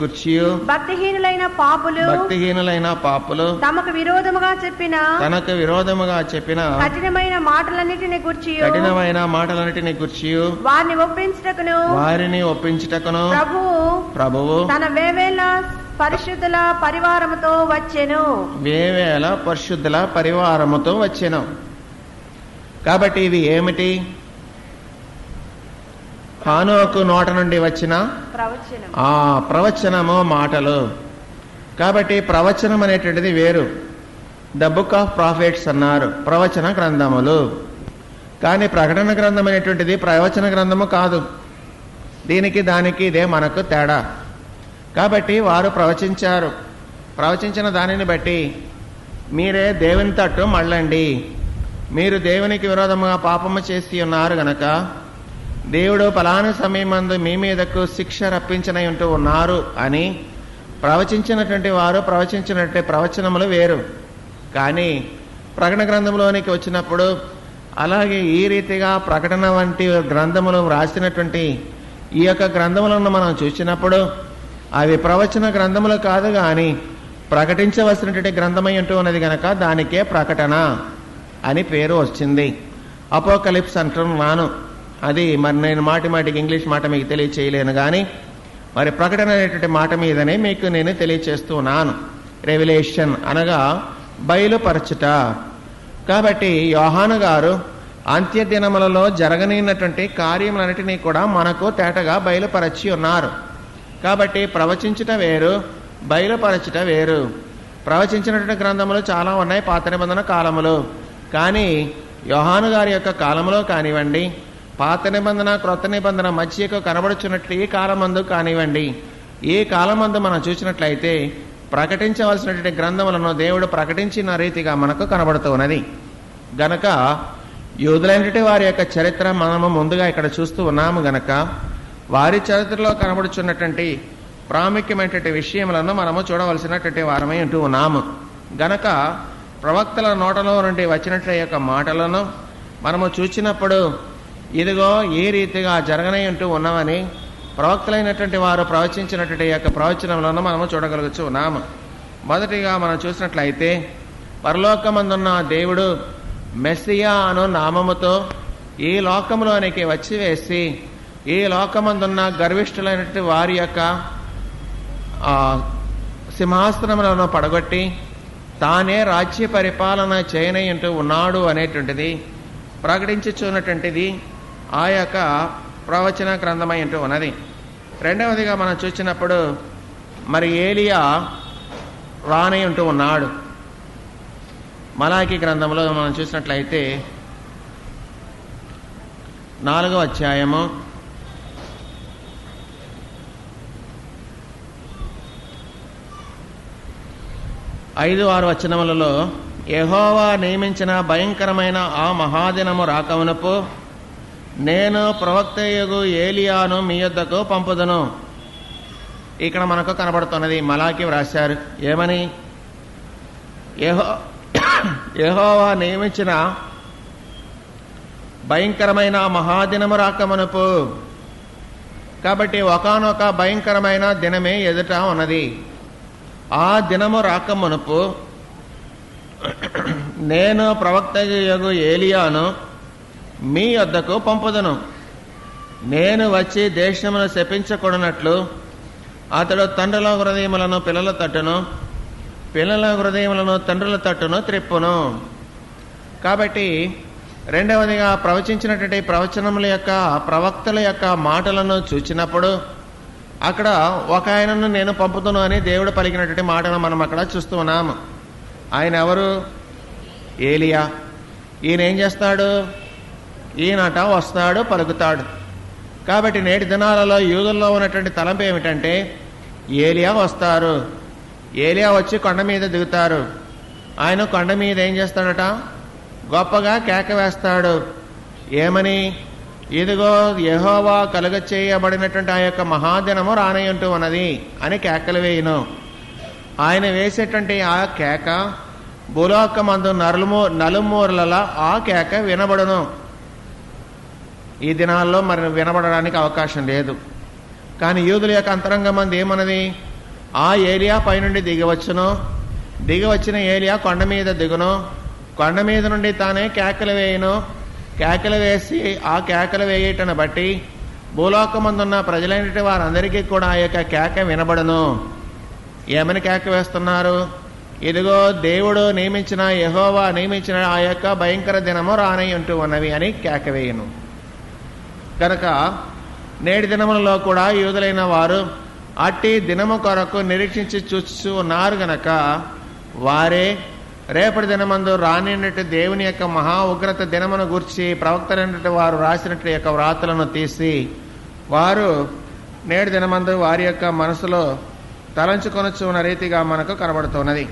గూర్చియు భక్తిహీనులైన పాపులు తనకు విరోధముగా చెప్పిన కఠినమైన మాటలన్నిటిని గూర్చియు వారిని ఒప్పించుటకును ప్రభువు తన వేవేల పరిశుద్ధుల పరివారముతో వచ్చెను. కాబట్టి ఇవి ఏమిటి? హానోకు నోట నుండి వచ్చిన ప్రవచనము, మాటలు. కాబట్టి ప్రవచనం అనేటువంటిది వేరు. ద బుక్ ఆఫ్ ప్రాఫిట్స్ అన్నారు, ప్రవచన గ్రంథములు. కానీ ప్రకటన గ్రంథం అనేటువంటిది ప్రవచన గ్రంథము కాదు. దీనికి దానికి ఇదే మనకు తేడా. కాబట్టి వారు ప్రవచించిన దానిని బట్టి మీరే దేవుని తట్టు మళ్ళండి, మీరు దేవునికి విరోధముగా పాపము చేసి ఉన్నారు గనక దేవుడు ఫలానా సమయమందు మీ మీదకు శిక్ష రప్పించనై ఉంటూ ఉన్నారు అని ప్రవచించినటువంటి వారు ప్రవచించినట్టే ప్రవచనములు వేరు. కానీ ప్రకటన గ్రంథంలోనికి వచ్చినప్పుడు అలాగే ఈ రీతిగా ప్రకటన వంటి గ్రంథములు రాసినటువంటి ఈ యొక్క గ్రంథములను మనం చూసినప్పుడు అవి ప్రవచన గ్రంథములు కాదు, కానీ ప్రకటించవలసినటువంటి గ్రంథమై ఉంటూ ఉన్నది కనుక దానికే ప్రకటన అని పేరు వచ్చింది. అపోకలిప్స్ అంటున్నాను, అది మరి నేను మాటికి ఇంగ్లీష్ మాట మీకు తెలియచేయలేను, కానీ మరి ప్రకటన అనేటువంటి మాట మీదనే మీకు నేను తెలియచేస్తున్నాను. రెవల్యూషన్ అనగా బయలుపరచుట. కాబట్టి యోహాను గారు అంత్య దినములలో జరగనైనటువంటి కార్యములన్నిటినీ కూడా మనకు తేటగా బయలుపరచి ఉన్నారు. కాబట్టి ప్రవచించుట వేరు, బయలుపరచుట వేరు. ప్రవచించినటువంటి గ్రంథములు చాలా ఉన్నాయి పాత నిబంధన కాలములు. కానీ యోహాను గారి యొక్క కాలంలో కానివ్వండి, పాత నిబంధన క్రొత్త నిబంధన మధ్యకు కనబడుచున్నట్లు ఈ కాలమందు కానివ్వండి, ఈ కాలమందు మనం చూసినట్లయితే ప్రకటించవలసినటువంటి గ్రంథములను దేవుడు ప్రకటించిన రీతిగా మనకు కనబడుతూ ఉన్నది. గనక యూదులైనటువంటి వారి యొక్క చరిత్ర మనము ముందుగా ఇక్కడ చూస్తూ ఉన్నాము గనక వారి చరిత్రలో కనబడుచున్నటువంటి ప్రాముఖ్యమైనటువంటి విషయములను మనము చూడవలసినటువంటి వారమై ఉంటూ ఉన్నాము. గనక ప్రవక్తల నోటలో నుండి వచ్చినటువంటి యొక్క మాటలను మనము చూసినప్పుడు ఇదిగో ఈ రీతిగా జరగనై ఉంటూ ఉన్నామని ప్రవక్తలైనటువంటి వారు ప్రవచించినటువంటి యొక్క ప్రవచనములను మనము చూడగలుగుతూ ఉన్నాము. మొదటిగా మనం చూసినట్లయితే పరలోకమందున్న దేవుడు మెస్సియా అను నామముతో ఈ లోకములోనికి వచ్చి వేసి ఈ లోకమందున్న గర్విష్ఠులైనటువంటి వారి యొక్క సింహాసనములను పడగొట్టి తానే రాజ్య పరిపాలన చేయనయ్యంటూ ఉన్నాడు అనేటువంటిది ప్రకటించుచున్నటువంటిది ఆ యొక్క ప్రవచన గ్రంథమై అంటూ ఉన్నది. రెండవదిగా మనం చూసినప్పుడు మరి ఏలియా రానై ఉంటూ ఉన్నాడు. మలాకి గ్రంథంలో మనం చూసినట్లయితే 4వ అధ్యాయము 5-6 వచనములలో యెహోవా నియమించిన భయంకరమైన ఆ మహాదినము రాకమునపు నేను ప్రవక్తయగు ఏలియాను మీ యొద్దకు పంపుదును. ఇక్కడ మనకు కనబడుతున్నది. మలాకి వ్రాశారు ఏమని? యెహోవా నియమించిన భయంకరమైన మహాదినము రాకమునపు. కాబట్టి ఒకానొక భయంకరమైన దినమే ఎదుట ఉన్నది. ఆ దినము రాకమునపు నేను ప్రవక్తయగు ఏలియాను మీ యొద్దకు పంపుదును. నేను వచ్చి దేశమును శపించకూడనట్లు అతడు తండ్రుల హృదయములను పిల్లల తట్టును, పిల్లల హృదయములను తండ్రుల తట్టును త్రిప్పును. కాబట్టి రెండవదిగా ప్రవచించినటువంటి ప్రవచనముల యొక్క ప్రవక్తల యొక్క మాటలను చూచినప్పుడు అక్కడ ఒక ఆయనను నేను పంపుతును అని దేవుడు పలికినటువంటి మాటను మనం అక్కడ చూస్తూ ఉన్నాము. ఆయన ఎవరు? ఏలియా. ఈయన ఏం చేస్తాడు? ఈయనట వస్తాడు, పలుకుతాడు. కాబట్టి నేటి దినాలలో యూదుల్లో ఉన్నటువంటి తలంపు ఏమిటంటే ఏలియా వస్తారు, ఏలియా వచ్చి కొండ మీద దిగుతారు. ఆయన కొండ మీద ఏం చేస్తాడట? గొప్పగా కేక వేస్తాడు. ఏమని? ఇదిగో యెహోవా కలుగ చేయబడినటువంటి ఆ యొక్క మహాదినము రానయ్యుంటూ ఉన్నది అని కేకలు వేయును. ఆయన వేసేటువంటి ఆ కేక భూలోకమందు నలుమూరల ఆ కేక వినబడును. ఈ దినాల్లో మరి వినబడడానికి అవకాశం లేదు. కానీ యూదుల యొక్క అంతరంగ మంది ఏమన్నది? ఆ ఏలియా పైనుండి దిగివచ్చును, దిగివచ్చిన ఏలియా కొండ మీద దిగును, కొండ మీద నుండి తానే కేకలు వేయును, కేకలు వేసి ఆ కేకలు వేయటను బట్టి భూలోకమందున్న ప్రజలైనటువంటి వారందరికీ కూడా ఆ యొక్క కేక వినబడును. ఏమని కేక వేస్తున్నారు? ఇదిగో దేవుడు నియమించిన, యెహోవా నియమించిన ఆ యొక్క భయంకర దినము రానయ్యుంటూ ఉన్నవి అని కేక వేయును. కనుక నేటి దినములలో కూడా యూదులైన వారు అట్టి దినము కొరకు నిరీక్షించి చూస్తూ ఉన్నారు గనక వారే రేపటి దినమందు రానినట్టు దేవుని యొక్క మహా ఉగ్రత దినమును గూర్చి ప్రవక్తలైనటువంటి వారు రాసినట్టు యొక్క వ్రాతలను తీసి వారు నేటి దినమందు వారి యొక్క మనసులో తలంచుకొనొచ్చు ఉన్న రీతిగా మనకు కనబడుతున్నది.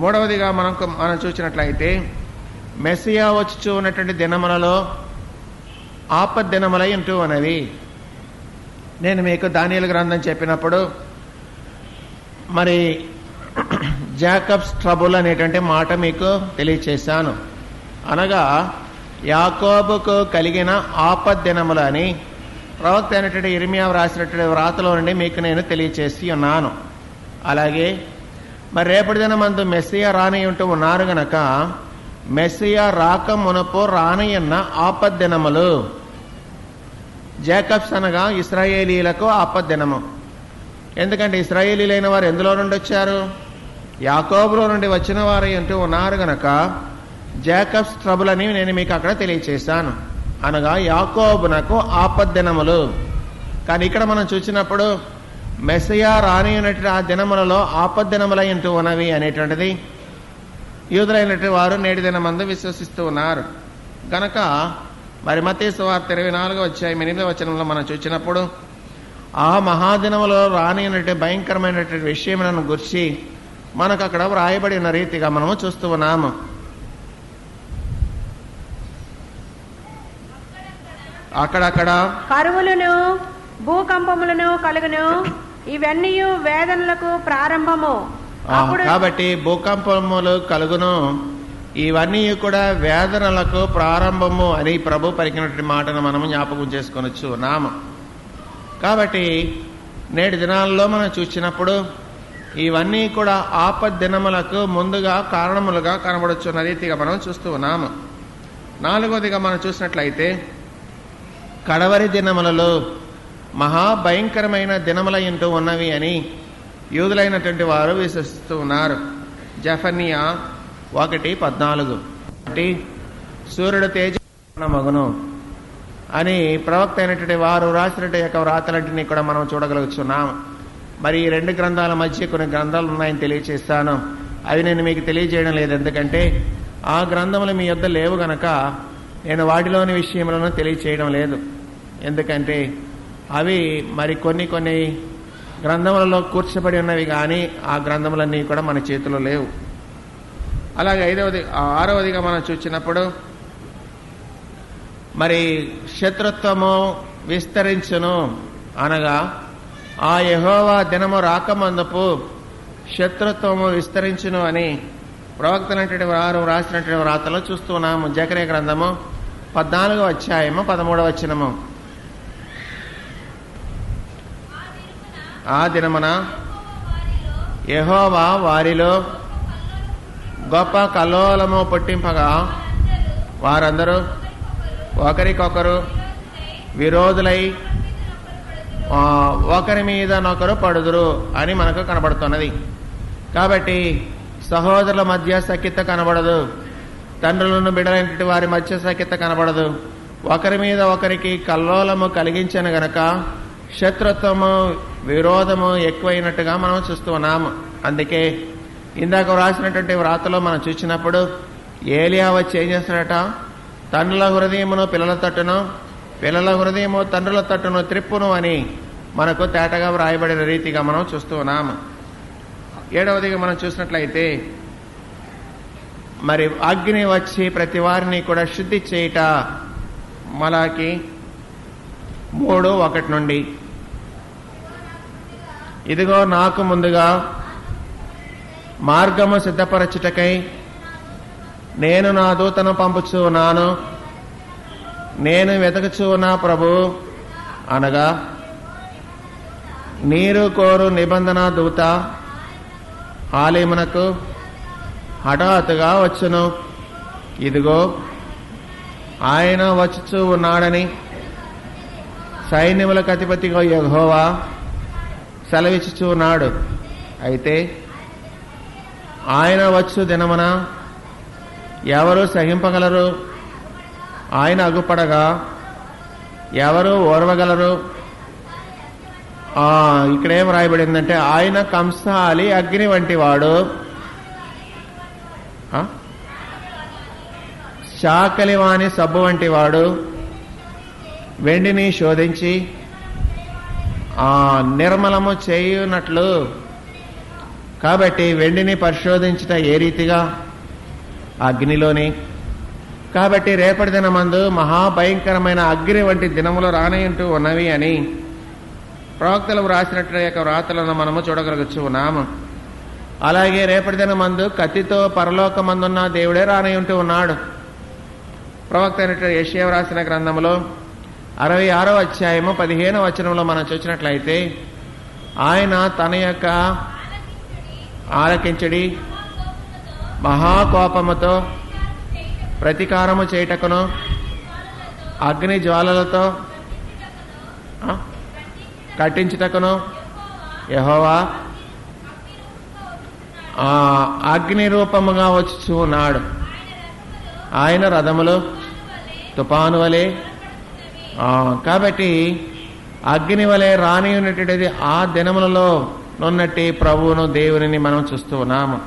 మూడవదిగా మనం చూసినట్లయితే మెస్సియా వచ్చుచూ ఉన్నటువంటి దినములలో ఆపద్దినములై ఉంటూ ఉన్నవి. నేను మీకు దానియేలు గ్రంథం చెప్పినప్పుడు మరి జాకబ్స్ ట్రబుల్ అనేటువంటి మాట మీకు తెలియచేశాను. అనగా యాకోబుకు కలిగిన ఆపద్దినములు అని ప్రవక్త అయినటువంటి ఇర్మియా రాసినటువంటి వ్రాతలో నుండి మీకు నేను తెలియచేసి ఉన్నాను. అలాగే మరి రేపటి దినమందు మెస్సియా రాని ఉంటూ ఉన్నారు గనక మెస్సియా రాక మునుపు రానియున్న ఆపద్దినములు, జాకబ్స్ అనగా ఇశ్రాయేలీలకు ఆపద్దినము. ఎందుకంటే ఇశ్రాయేలీలైన వారు ఎందులో నుండి వచ్చారు? యాకోబులో నుండి వచ్చిన వారు అంటూ ఉన్నారు గనక జాకబ్స్ ట్రబుల్ అని నేను మీకు అక్కడ తెలియచేశాను. అనగా యాకోబునకు ఆపద్దినములు. కానీ ఇక్కడ మనం చూసినప్పుడు మెస్సియా రానియున్నటువంటి ఆ దినములలో ఆపద్దినములై ఉంటూ ఉన్నవి అనేటువంటిది యూదులైనటువంటి వారు నేటి దినమందు విశ్వసిస్తూ ఉన్నారు. కనుక మరి మత్తయి సువార్త 24:8 మనం చూసినప్పుడు ఆ మహాదినములో రానియున్నటువంటి భయంకరమైనటువంటి విషయములను గురించి మనకు అక్కడ వ్రాయబడి ఉన్న రీతిగా మనము చూస్తూ ఉన్నాము. అక్కడక్కడ కరువులను భూకంపములను కలుగును, ఇవన్నీ వేదనలకు ప్రారంభము. కాబట్టి భూకంపములు కలుగును, ఇవన్నీ కూడా వేదనలకు ప్రారంభము అని ప్రభు పలికినటువంటి మాటను మనము జ్ఞాపకం చేసుకొనొచ్చు ఉన్నాము. కాబట్టి నేటి దినాల్లో మనం చూసినప్పుడు ఇవన్నీ కూడా ఆపద్దినములకు ముందుగా కారణములుగా కనబడుచున్న రీతిగా మనం చూస్తూ ఉన్నాము. నాలుగవదిగా మనం చూసినట్లయితే కడవరి దినములలో మహాభయంకరమైన దినముల ఇంటూ ఉన్నవి అని యూదులైనటువంటి వారు విశ్వసిస్తూ ఉన్నారు. జెఫన్యా 1:14 సూర్యుడు తేజమగును అని ప్రవక్త అయినటువంటి వారు రాసినటువంటి యొక్క వ్రాతలంటిని కూడా మనం చూడగలుగుతున్నాం. మరి ఈ రెండు గ్రంథాల మధ్య కొన్ని గ్రంథాలు ఉన్నాయని తెలియచేస్తాను. అవి నేను మీకు తెలియజేయడం లేదు, ఎందుకంటే ఆ గ్రంథములు మీ యొద్ద లేవు గనక నేను వాటిలోని విషయములను తెలియచేయడం లేదు. ఎందుకంటే అవి మరి కొన్ని గ్రంథములలో కూర్చబడి ఉన్నవి, కానీ ఆ గ్రంథములన్నీ కూడా మన చేతిలో లేవు. అలాగే ఆరవదిగా మనం చూసినప్పుడు మరి శత్రుత్వము విస్తరించును, అనగా ఆ యెహోవా దినము రాకమందుపు శత్రుత్వము విస్తరించును అని ప్రవక్తలంటే వారు రాసినటువంటి వ్రాతలో చూస్తున్నాము. జకర్యా గ్రంథము 14:13 ఆ దినమున యెహోవా వారిలో గొప్ప కల్లోలము పుట్టింపగా వారందరూ ఒకరికొకరు విరోధులై ఒకరి మీద నొకరు పడుదురు అని మనకు కనబడుతున్నది. కాబట్టి సహోదరుల మధ్య సఖ్యత కనబడదు, తండ్రులను బిడ్డలైనటువంటి వారి మధ్య సఖ్యత కనబడదు. ఒకరి మీద ఒకరికి కల్లోలము కలిగించను గనక శత్రుత్వము విరోధము ఎక్కువైనట్టుగా మనం చూస్తూ ఉన్నాము. అందుకే ఇందాక రాసినటువంటి వ్రాతలో మనం చూసినప్పుడు ఏలియా వచ్చి ఏం చేస్తాడట? తండ్రుల హృదయమును పిల్లల తట్టును, పిల్లల హృదయము తండ్రుల తట్టును త్రిప్పును అని మనకు తేటగా వ్రాయబడిన రీతిగా మనం చూస్తూ ఉన్నాము. 7వదిగా మనం చూసినట్లయితే మరి అగ్ని వచ్చి ప్రతి వారిని కూడా శుద్ధి చేయుట. మలాకి 3:1 నుండి. ఇదిగో నాకు ముందుగా మార్గము సిద్ధపరచుటకై నేను నా దూతను పంపుచూ ఉన్నాను. నేను వెతకుచూ ఉన్నా ప్రభు, అనగా నీరు కోరు నిబంధన దూత ఆలయమునకు హఠాత్తుగా వచ్చును. ఇదిగో ఆయన వచ్చుచూ ఉన్నాడని సైన్యములకు అధిపతిగా యెహోవా సెలవిచ్చుచూ ఉన్నాడు. అయితే ఆయన వచ్చు దినమున ఎవరు సహింపగలరు? ఆయన అగుపడగా ఎవరు ఓర్వగలరు? ఇక్కడేం రాయబడిందంటే ఆయన కంసాలి అగ్ని వంటి వాడు, శాకలివాని సబ్బు వంటి వాడు, వెండిని శోధించి నిర్మలము చేయునట్లు. కాబట్టి వెండిని పరిశోధించుట ఏ రీతిగా? అగ్నిలోని. కాబట్టి రేపటి దినమందు మహాభయంకరమైన అగ్ని వంటి దినములు రానయంటూ ఉన్నవి అని ప్రవక్తలు వ్రాసినట్టు యొక్క వ్రాతలను మనము చూడగలుగుచు ఉన్నాము. అలాగే రేపటి దినమందు కత్తితో పరలోకమందున్న దేవుడే రానయంటూ ఉన్నాడు. ప్రవక్త అయినట్టు యెషయా వ్రాసిన గ్రంథములో 66వ అధ్యాయము 15వ వచనంలో మనం చూసినట్లయితే ఆయన తన యొక్క ఆలకించడి మహాకోపముతో ప్రతీకారము చేయుటకును అగ్ని జ్వాలలతో కట్టించుటకును యెహోవా అగ్ని రూపముగా వచ్చి ఉన్నాడు. ఆయన రథములు తుపాను వలె. కాబట్టి అగ్ని వలె రాని ఉన్నటువంటిది ఆ దినములలో నున్నట్టి ప్రభువును దేవుని మనం చూస్తూ ఉన్నాము.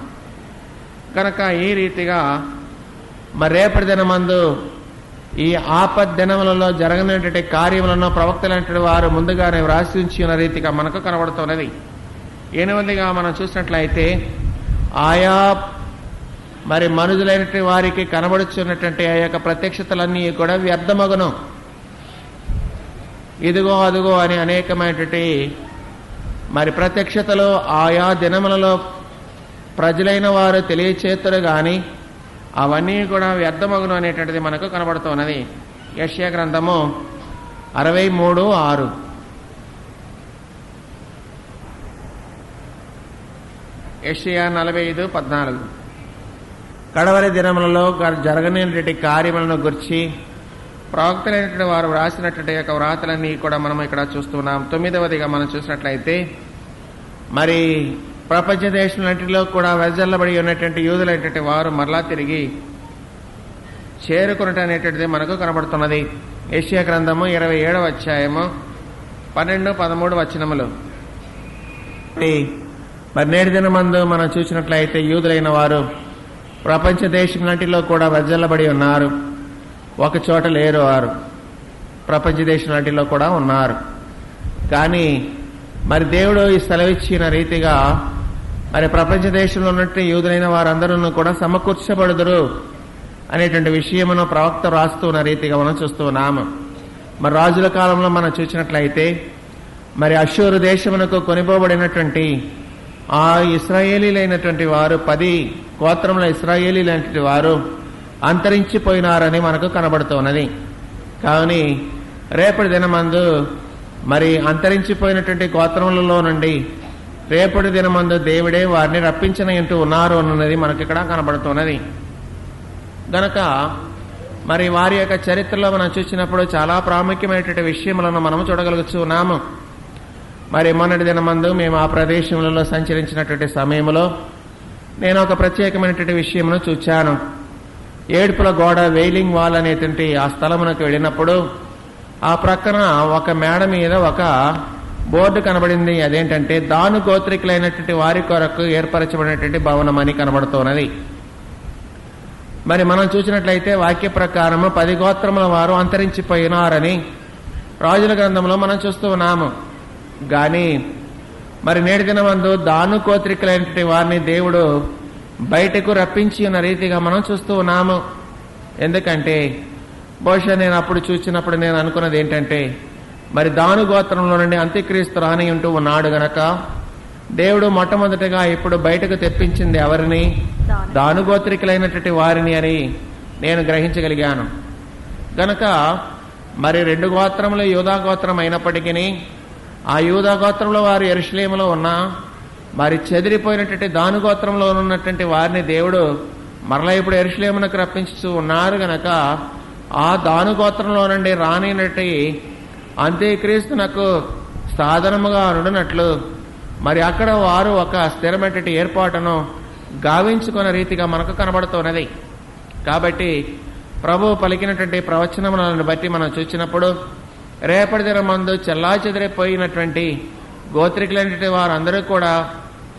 కనుక ఈ రీతిగా మరి రేపటి దినమందు ఈ ఆపద్ దినములలో జరగనటువంటి కార్యములను ప్రవక్తలంటే వారు ముందుగానే వ్రాసి ఉంచి ఉన్న రీతిగా మనకు కనబడుతున్నది. 8వదిగా మనం చూసినట్లయితే ఆయా మరి మనుషులైనటువంటి వారికి కనబడుచున్నటువంటి ఆ యొక్క ప్రత్యక్షతలన్నీ కూడా వ్యర్థమగును. ఇదిగో అదుగో అని అనేకమైనటువంటి మరి ప్రత్యక్షతలు ఆయా దినములలో ప్రజలైన వారు తెలియచేతురు గాని అవన్నీ కూడా వ్యర్థమగును అనేటువంటిది మనకు కనబడుతున్నది. యెషయా గ్రంథము 63:6. యెషయా 45:14. కడవరి దినములలో జరగనేటువంటి కార్యములను గురించి ప్రవక్తలైనటువంటి వారు వ్రాసినటువంటి యొక్క వ్రాతలన్నీ కూడా మనం ఇక్కడ చూస్తున్నాం. 9వదిగా మనం చూసినట్లయితే మరి ప్రపంచ దేశంలో కూడా వెదజల్లబడి ఉన్నటువంటి యూదులైనటువంటి వారు మరలా తిరిగి చేరుకున్నట్టు అనేటువంటిది మనకు కనబడుతున్నది. యెషయా గ్రంథము 27వ అధ్యాయము 12-13 వచనములు. మరి నేటి దినమందు మనం చూసినట్లయితే యూదులైన వారు ప్రపంచ దేశంలో కూడా వెదజల్లబడి ఉన్నారు. ఒక చోట లేరు. వారు ప్రపంచ దేశంలో కూడా ఉన్నారు. కానీ మరి దేవుడు ఈ సెలవిచ్చిన రీతిగా మరి ప్రపంచ దేశంలో ఉన్నట్టు యూదులైన వారందరూ కూడా సమకూర్చబడుదురు అనేటువంటి విషయమును ప్రవక్త రాస్తున్న రీతిగా మనం చూస్తూ ఉన్నాము. మరి రాజుల కాలంలో మనం చూసినట్లయితే మరి అష్షూరు దేశమునకు కొనిపోబడినటువంటి ఆ ఇశ్రాయేలీలైనటువంటి వారు 10 గోత్రముల ఇశ్రాయేలీలైనటువంటి వారు అంతరించిపోయినారని మనకు కనబడుతున్నది. కావుని రేపటి దినమందు మరి అంతరించిపోయినటువంటి గోత్రములలో నుండి రేపటి దినమందు దేవుడే వారిని రప్పించనంటూ ఉన్నారు అన్నది మనకి ఇక్కడ కనబడుతున్నది. గనక మరి వారి యొక్క చరిత్రలో మనం చూసినప్పుడు చాలా ప్రాముఖ్యమైనటువంటి విషయములను మనం చూడగలుగుతూ ఉన్నాము. మరి మొన్నటి దినమందు మేము ఆ ప్రదేశములలో సంచరించినటువంటి సమయంలో నేను ఒక ప్రత్యేకమైనటువంటి విషయమును చూచాను. ఏడుపుల గోడ, వెయిలింగ్ వాల్ అనేటువంటి ఆ స్థలమునకు వెళ్ళినప్పుడు ఆ ప్రక్కన ఒక మేడ మీద ఒక బోర్డు కనబడింది. అదేంటంటే దాను గోత్రికులైనటువంటి వారి కొరకు ఏర్పరచబడినటువంటి భవనం అని కనబడుతున్నది. మరి మనం చూసినట్లయితే వాక్య ప్రకారము 10 గోత్రముల వారు అంతరించిపోయినారని రాజుల గ్రంథంలో మనం చూస్తూ ఉన్నాము. కానీ మరి నేటి దినమందు దాను గోత్రికులైనటువంటి వారిని దేవుడు బయటకు రప్పించి ఉన్న రీతిగా మనం చూస్తూ ఉన్నాము. ఎందుకంటే బహుశా నేను అప్పుడు చూసినప్పుడు నేను అనుకున్నది ఏంటంటే, మరి దాను గోత్రంలో నుండి అంత్యక్రీస్తు రాని ఉంటూ ఉన్నాడు గనక దేవుడు మొట్టమొదటిగా ఇప్పుడు బయటకు తెప్పించింది ఎవరిని? దాను గోత్రికులైనటువంటి వారిని అని నేను గ్రహించగలిగాను. గనక మరి 2 గోత్రములు యూదా గోత్రం అయినప్పటికీ ఆ యూదా గోత్రంలో వారు యెరూషలేములో ఉన్నా మరి చెదిరిపోయినటువంటి దాను గోత్రంలో ఉన్నటువంటి వారిని దేవుడు మరలా ఇప్పుడు యెరూషలేమునకు రప్పించుతూ ఉన్నారు గనక ఆ దాను గోత్రంలో నుండి రానినట్టి అంత్యక్రీస్తునకు సాధనముగా ఉండునట్లు మరి అక్కడ వారు ఒక స్థిరమైనటువంటి ఏర్పాటును గావించుకున్న రీతిగా మనకు కనబడుతున్నది. కాబట్టి ప్రభువు పలికినటువంటి ప్రవచనములను బట్టి మనం చూసినప్పుడు రేపటి దినమందు చెల్లాచెదిరిపోయినటువంటి గోత్రికులైనటువంటి వారందరూ కూడా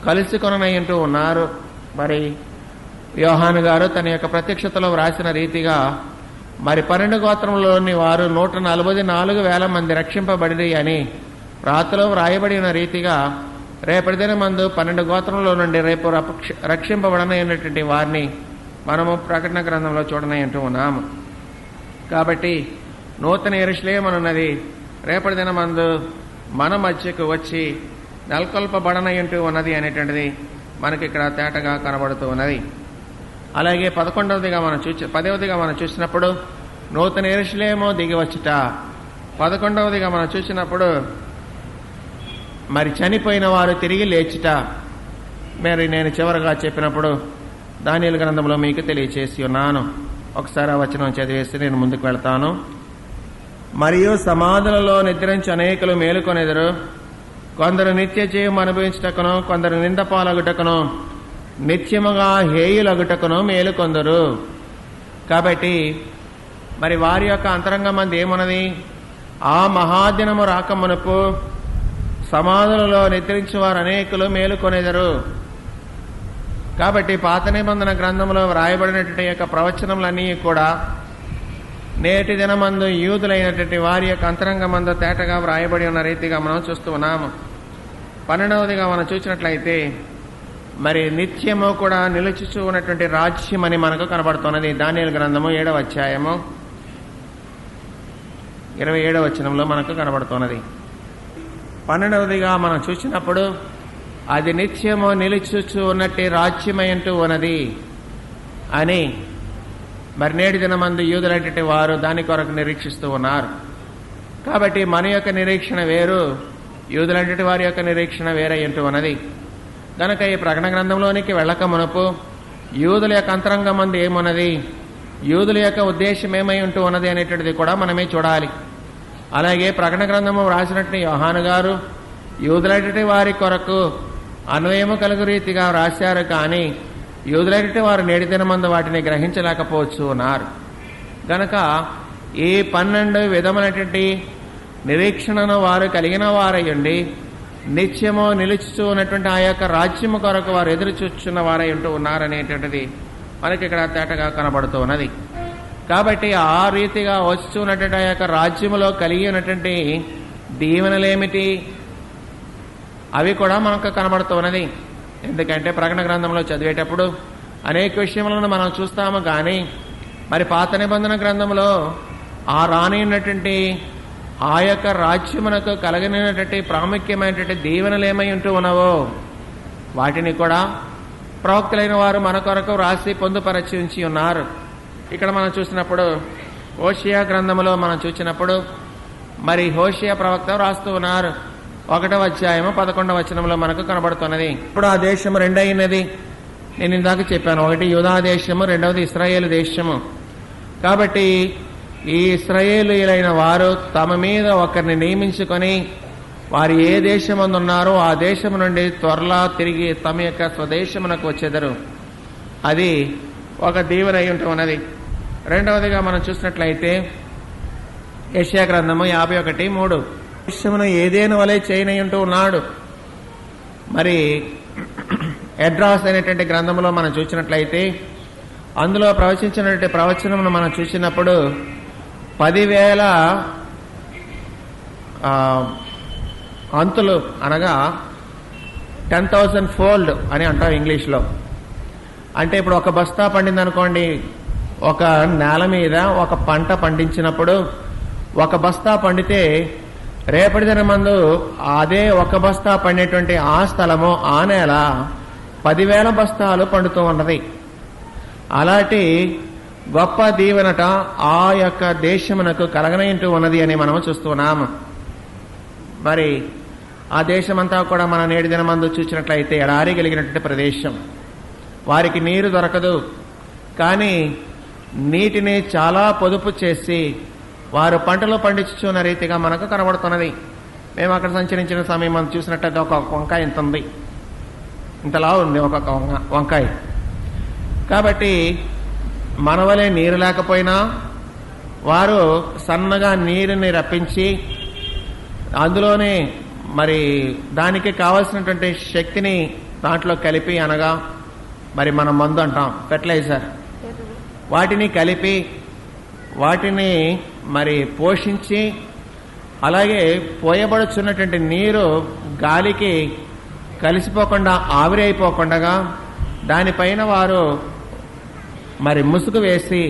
కలుసుకొననయ్యంటూ ఉన్నారు. మరి యోహాను గారు తన యొక్క ప్రత్యక్షతలో వ్రాసిన రీతిగా మరి 12 గోత్రంలోని వారు 144,000 మంది రక్షింపబడి అని రాతలో వ్రాయబడి ఉన్న రీతిగా రేపటి దినమందు 12 గోత్రంలో నుండి రేపు రక్షింపబడనైనటువంటి వారిని మనము ప్రకటన గ్రంథంలో చూడనయ్యంటూ ఉన్నాము. కాబట్టి నూతన యెరూషలేము అనున్నది రేపటి దినమందు మన మధ్యకు వచ్చి నెలకొల్పబడనయ్యంటూ ఉన్నది అనేటువంటిది మనకి ఇక్కడ తేటగా కనబడుతూ ఉన్నది. అలాగే 11వదిగా మనం చూసినప్పుడు నూతన యెరూషలేము దిగి వచ్చుట. 11వదిగా మనం చూసినప్పుడు మరి చనిపోయిన వారు తిరిగి లేచుట. మరి నేను చివరగా చెప్పినప్పుడు దానియేలు గ్రంథంలో మీకు తెలియచేసి ఉన్నాను. ఒకసారి ఆ వచనం చదివేసి నేను ముందుకు వెళ్తాను. మరియు సమాధులలో నిద్రించి అనేకులు మేలుకొనెదరు. కొందరు నిత్య జీవం అనుభవించుటకును, కొందరు నిందపాలగుటకును, నిత్యముగా హేయులగుటకును మేలుకొందరు. కాబట్టి మరి వారి యొక్క అంతరంగమంది ఏమున్నది? ఆ మహాదినము రాకమునుపు సమాధులలో నిద్రించి వారు అనేకులు మేలుకొనెదరు. కాబట్టి పాత నిబంధన గ్రంథంలో వ్రాయబడినటువంటి యొక్క ప్రవచనములన్నీ కూడా నేటి దినమందు యూదులైనటువంటి వారి యొక్క అంతరంగమందు తేటగా వ్రాయబడి ఉన్న రీతిగా మనం చూస్తూ ఉన్నాము. 12వదిగా మనం చూసినట్లయితే మరి నిత్యము కూడా నిలుచుచూ ఉన్నటువంటి రాజ్యం అని మనకు కనబడుతున్నది. దానియేలు గ్రంథము 7వ అధ్యాయము 27వ వచనంలో మనకు కనబడుతున్నది. 12వదిగా మనం చూసినప్పుడు అది నిత్యము నిలుచుచూ ఉన్నట్టు రాజ్యమయంటూ ఉన్నది అని మరి నేటి దినమందు యూదులైనటువంటి వారు దాని కొరకు నిరీక్షిస్తూ ఉన్నారు. కాబట్టి మన యొక్క నిరీక్షణ వేరు, యూదులైనటువంటి వారి యొక్క నిరీక్షణ వేరయ్యంటూ ఉన్నది. కనుక ఈ ప్రకటన గ్రంథంలోనికి వెళ్ళక మునుపు యూదుల యొక్క అంతరంగమందు ఏమున్నది, యూదుల యొక్క ఉద్దేశం ఏమై ఉంటూ ఉన్నది అనేటువంటిది కూడా మనమే చూడాలి. అలాగే ప్రకటన గ్రంథము వ్రాసినట్టు యోహాను గారు యూదులైనటువంటి వారి కొరకు అన్వయము కలుగు రీతిగా వ్రాశారు. కానీ యూదులైనటువంటి వారు నేటి దినమందు వాటిని గ్రహించలేకపోవచ్చు ఉన్నారు. గనక ఈ 12 విధములైనటువంటి నిరీక్షణను వారు కలిగిన వారయ్యండి నిత్యము నిలుచుచూ ఉన్నటువంటి ఆ యొక్క రాజ్యము కొరకు వారు ఎదురు చూచున్న వారై ఉంటూ ఉన్నారనేటువంటిది మనకి ఇక్కడ తేటగా కనబడుతూ ఉన్నది. కాబట్టి ఆ రీతిగా వచ్చున్నటువంటి ఆ యొక్క రాజ్యములో కలిగి ఉన్నటువంటి దీవెనలేమిటి అవి కూడా మనకు కనబడుతూ ఉన్నది. ఎందుకంటే ప్రకటన గ్రంథంలో చదివేటప్పుడు అనేక విషయములను మనం చూస్తాము. కానీ మరి పాత నిబంధన గ్రంథంలో ఆ రానినటువంటి ఆ యొక్క రాజ్యమునకు కలగనినటువంటి ప్రాముఖ్యమైనటువంటి దీవెనలు ఏమై ఉంటూ ఉన్నవో వాటిని కూడా ప్రవక్తలైన వారు మన కొరకు రాసి పొందుపరచి ఉంచి ఉన్నారు. ఇక్కడ మనం చూసినప్పుడు హోషేయ గ్రంథములో మనం చూసినప్పుడు మరి హోషేయ ప్రవక్త రాస్తూ ఉన్నారు. 1వ అధ్యాయము 11వ వచనంలో మనకు కనబడుతున్నది. ఇప్పుడు ఆ దేశము రెండైనది. నేను ఇందాక చెప్పాను, ఒకటి యూదా దేశము, రెండవది ఇశ్రాయేలు దేశము. కాబట్టి ఈ ఇశ్రాయేలీయులైన వారు తమ మీద ఒకరిని నియమించుకొని వారు ఏ దేశమందు ఉన్నారో ఆ దేశము నుండి త్వరలా తిరిగి తమ యొక్క స్వదేశమునకు వచ్చేదరు. అది ఒక దీవెన అయి ఉంటూ ఉన్నది. రెండవదిగా మనం చూసినట్లయితే యెషయా గ్రంథము 51:3 దేశమును ఏదేను వలె చేయనై ఉంటూ ఉన్నాడు. మరి ఎడ్రాస్ అనేటువంటి గ్రంథంలో మనం చూసినట్లయితే అందులో ప్రవచించినటువంటి ప్రవచనమును మనం చూసినప్పుడు 10,000 అంతులు అనగా 10,000 ఫోల్డ్ అని అంటాం ఇంగ్లీష్లో. అంటే ఇప్పుడు ఒక బస్తా పండింది అనుకోండి, ఒక నేల మీద ఒక పంట పండించినప్పుడు ఒక బస్తా పండితే రేపటి దినమందు అదే ఒక బస్తా పండేటువంటి ఆ స్థలము ఆ నేల 10,000 బస్తాలు పండుతూ ఉన్నది. అలాంటి గొప్ప దీవెనట ఆ యొక్క దేశమునకు కలగనయింటూ ఉన్నది అని మనము చూస్తున్నాము. మరి ఆ దేశమంతా కూడా మన నేటి దినమందు చూసినట్లయితే ఎడారి కలిగినటువంటి ప్రదేశం. వారికి నీరు దొరకదు, కానీ నీటిని చాలా పొదుపు చేసి వారు పంటలు పండించున్న రీతిగా మనకు కనబడుతున్నది. మేము అక్కడ సంచరించిన సమయం మనం చూసినట్లయితే ఒక వంకాయ ఇంత ఉంది, ఇంతలా ఉంది ఒక వంకాయ. కాబట్టి మన వలె నీరు లేకపోయినా వారు సన్నగా నీరుని రప్పించి అందులోనే మరి దానికి కావలసినటువంటి శక్తిని దాంట్లో కలిపి, అనగా మరి మనం మందు అంటాం ఫెర్టిలైజర్, వాటిని కలిపి వాటిని మరి పోషించి, అలాగే పోయబడుచున్నటువంటి నీరు గాలికి కలిసిపోకుండా ఆవిరి అయిపోకుండా దానిపైన వారు మరి ముసుగు వేసి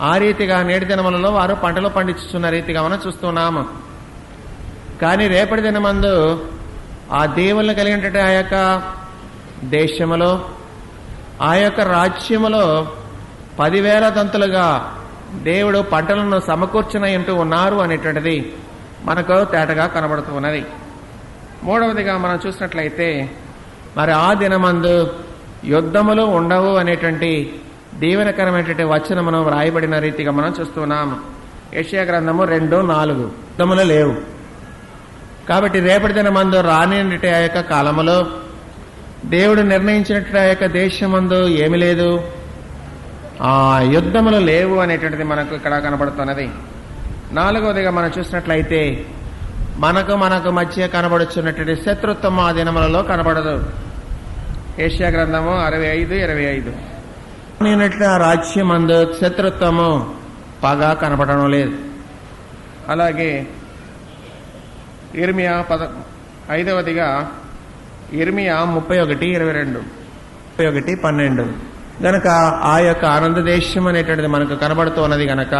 ఆ రీతిగా నేటి దినములలో వారు పంటలు పండించుతున్న రీతిగా మనం చూస్తున్నాము. కానీ రేపటి దినమందు ఆ దేవుళ్ళు కలిగినటువంటి ఆ యొక్క దేశములో ఆ యొక్క రాజ్యములో 10,000 దంతులుగా దేవుడు పంటలను సమకూర్చునంటూ ఉన్నారు అనేటువంటిది మనకు తేటగా కనబడుతూ ఉన్నది. మూడవదిగా మనం చూసినట్లయితే మరి ఆ దినమందు యుద్ధములు ఉండవు అనేటువంటి దీవెనకరమైనటువంటి వచనమును వ్రాయబడిన రీతిగా మనం చూస్తున్నాము. యెషయా గ్రంథము 2:4 యుద్ధములు లేవు. కాబట్టి రేపటి దినమందు రానిటి ఆ యొక్క కాలములో దేవుడు నిర్ణయించినట్టు ఆ యొక్క దేశమందు ఏమి లేదు, ఆ యుద్ధములు లేవు అనేటువంటిది మనకు ఇక్కడ కనబడుతున్నది. నాలుగవదిగా మనం చూసినట్లయితే మనకు మధ్య కనబడుచున్నటువంటి శత్రుత్వం ఆ దినములలో కనబడదు. యెషయా గ్రంథము 65:25 రాజ్యమందు శత్రుత్వము పగ కనబడడం లేదు. అలాగే ఇర్మియా 5వదిగా ఇర్మియా 31:22 గనక ఆ యొక్క ఆనంద దేశం అనేటువంటిది మనకు కనబడుతూ ఉన్నది. గనక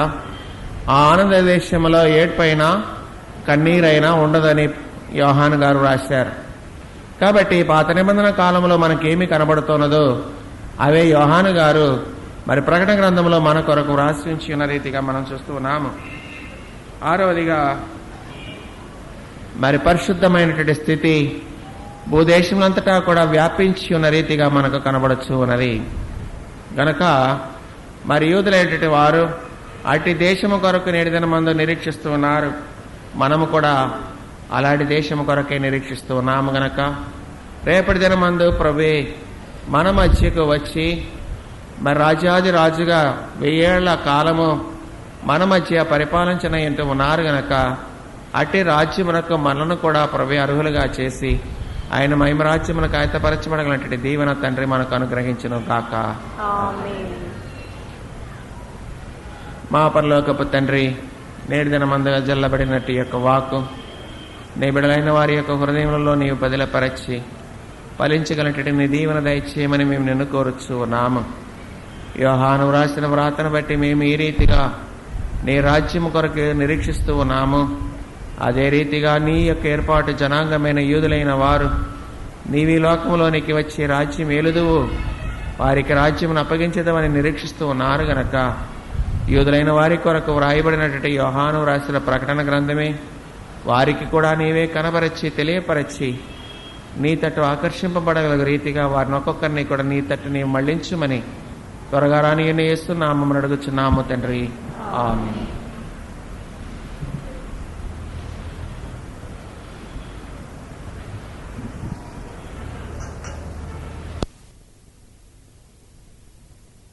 ఆ ఆనంద దేశంలో ఏడ్పైనా కన్నీరైనా ఉండదని యోహాను గారు రాశారు. కాబట్టి పాత నిబంధన కాలంలో మనకేమి కనబడుతున్నదో అవే యోహాను గారు మరి ప్రకటన గ్రంథంలో మన కొరకు రాసి ఉంచి ఉన్న రీతిగా మనం చూస్తూ ఉన్నాము. ఆరవదిగా మరి పరిశుద్ధమైనటువంటి స్థితి భూదేశంలంతటా కూడా వ్యాపించి ఉన్న రీతిగా మనకు కనబడచ్చు ఉన్నది. గనక మరి యూదులైనటువంటి వారు అట్టి దేశము కొరకు నేటి దినమందు నిరీక్షిస్తూ ఉన్నారు. మనము కూడా అలాంటి దేశము కొరకే నిరీక్షిస్తూ ఉన్నాము. గనక రేపటి దినమందు ప్రభువే మన మధ్యకు వచ్చి మరి రాజాది రాజుగా 1000 ఏళ్ల కాలము మన మధ్య పరిపాలించిన ఎంటూ ఉన్నారు. గనక అట్టి రాజ్యమునకు మనను కూడా ప్రభువే అర్హులుగా చేసి ఆయన మహిమరాజ్యమునకు ఆయత్తపరచబడగలంటే దీవెన తండ్రి మనకు అనుగ్రహించును గాక. మా పరలోకపు తండ్రి, నేటి దినమందుగా జల్లబడినట్టు యొక్క వాక్కు నీ బిడలైన వారి యొక్క హృదయములలో నీవు బదిలపరచి ఫలించగలంటే నీ దీవెన దయచేయమని మేము నిన్ను కోరుచు ఉన్నాము. యోహాను రాసిన వ్రాతను బట్టి మేము ఈ రీతిగా నీ రాజ్యము కొరకు నిరీక్షిస్తూ ఉన్నాము. అదే రీతిగా నీ యొక్క ఏర్పాటు జనాంగమైన యూదులైన వారు నీవి లోకములోనికి వచ్చి రాజ్యం ఏలుదువు, వారికి రాజ్యమును అప్పగించదమని నిరీక్షిస్తూ ఉన్నారు. గనక యూదులైన వారి కొరకు వ్రాయబడినటువంటి యోహాను రాసిన ప్రకటన గ్రంథమే వారికి కూడా నీవే కనబరచి తెలియపరచి నీ తట్టు ఆకర్షింపబడగల రీతిగా వారిని ఒక్కొక్కరిని కూడా నీ తట్టు నీవు మళ్లించుమని త్వరగా రాని యేసు నామమున అడుగుచున్నాము తండ్రి. ఆమేన్.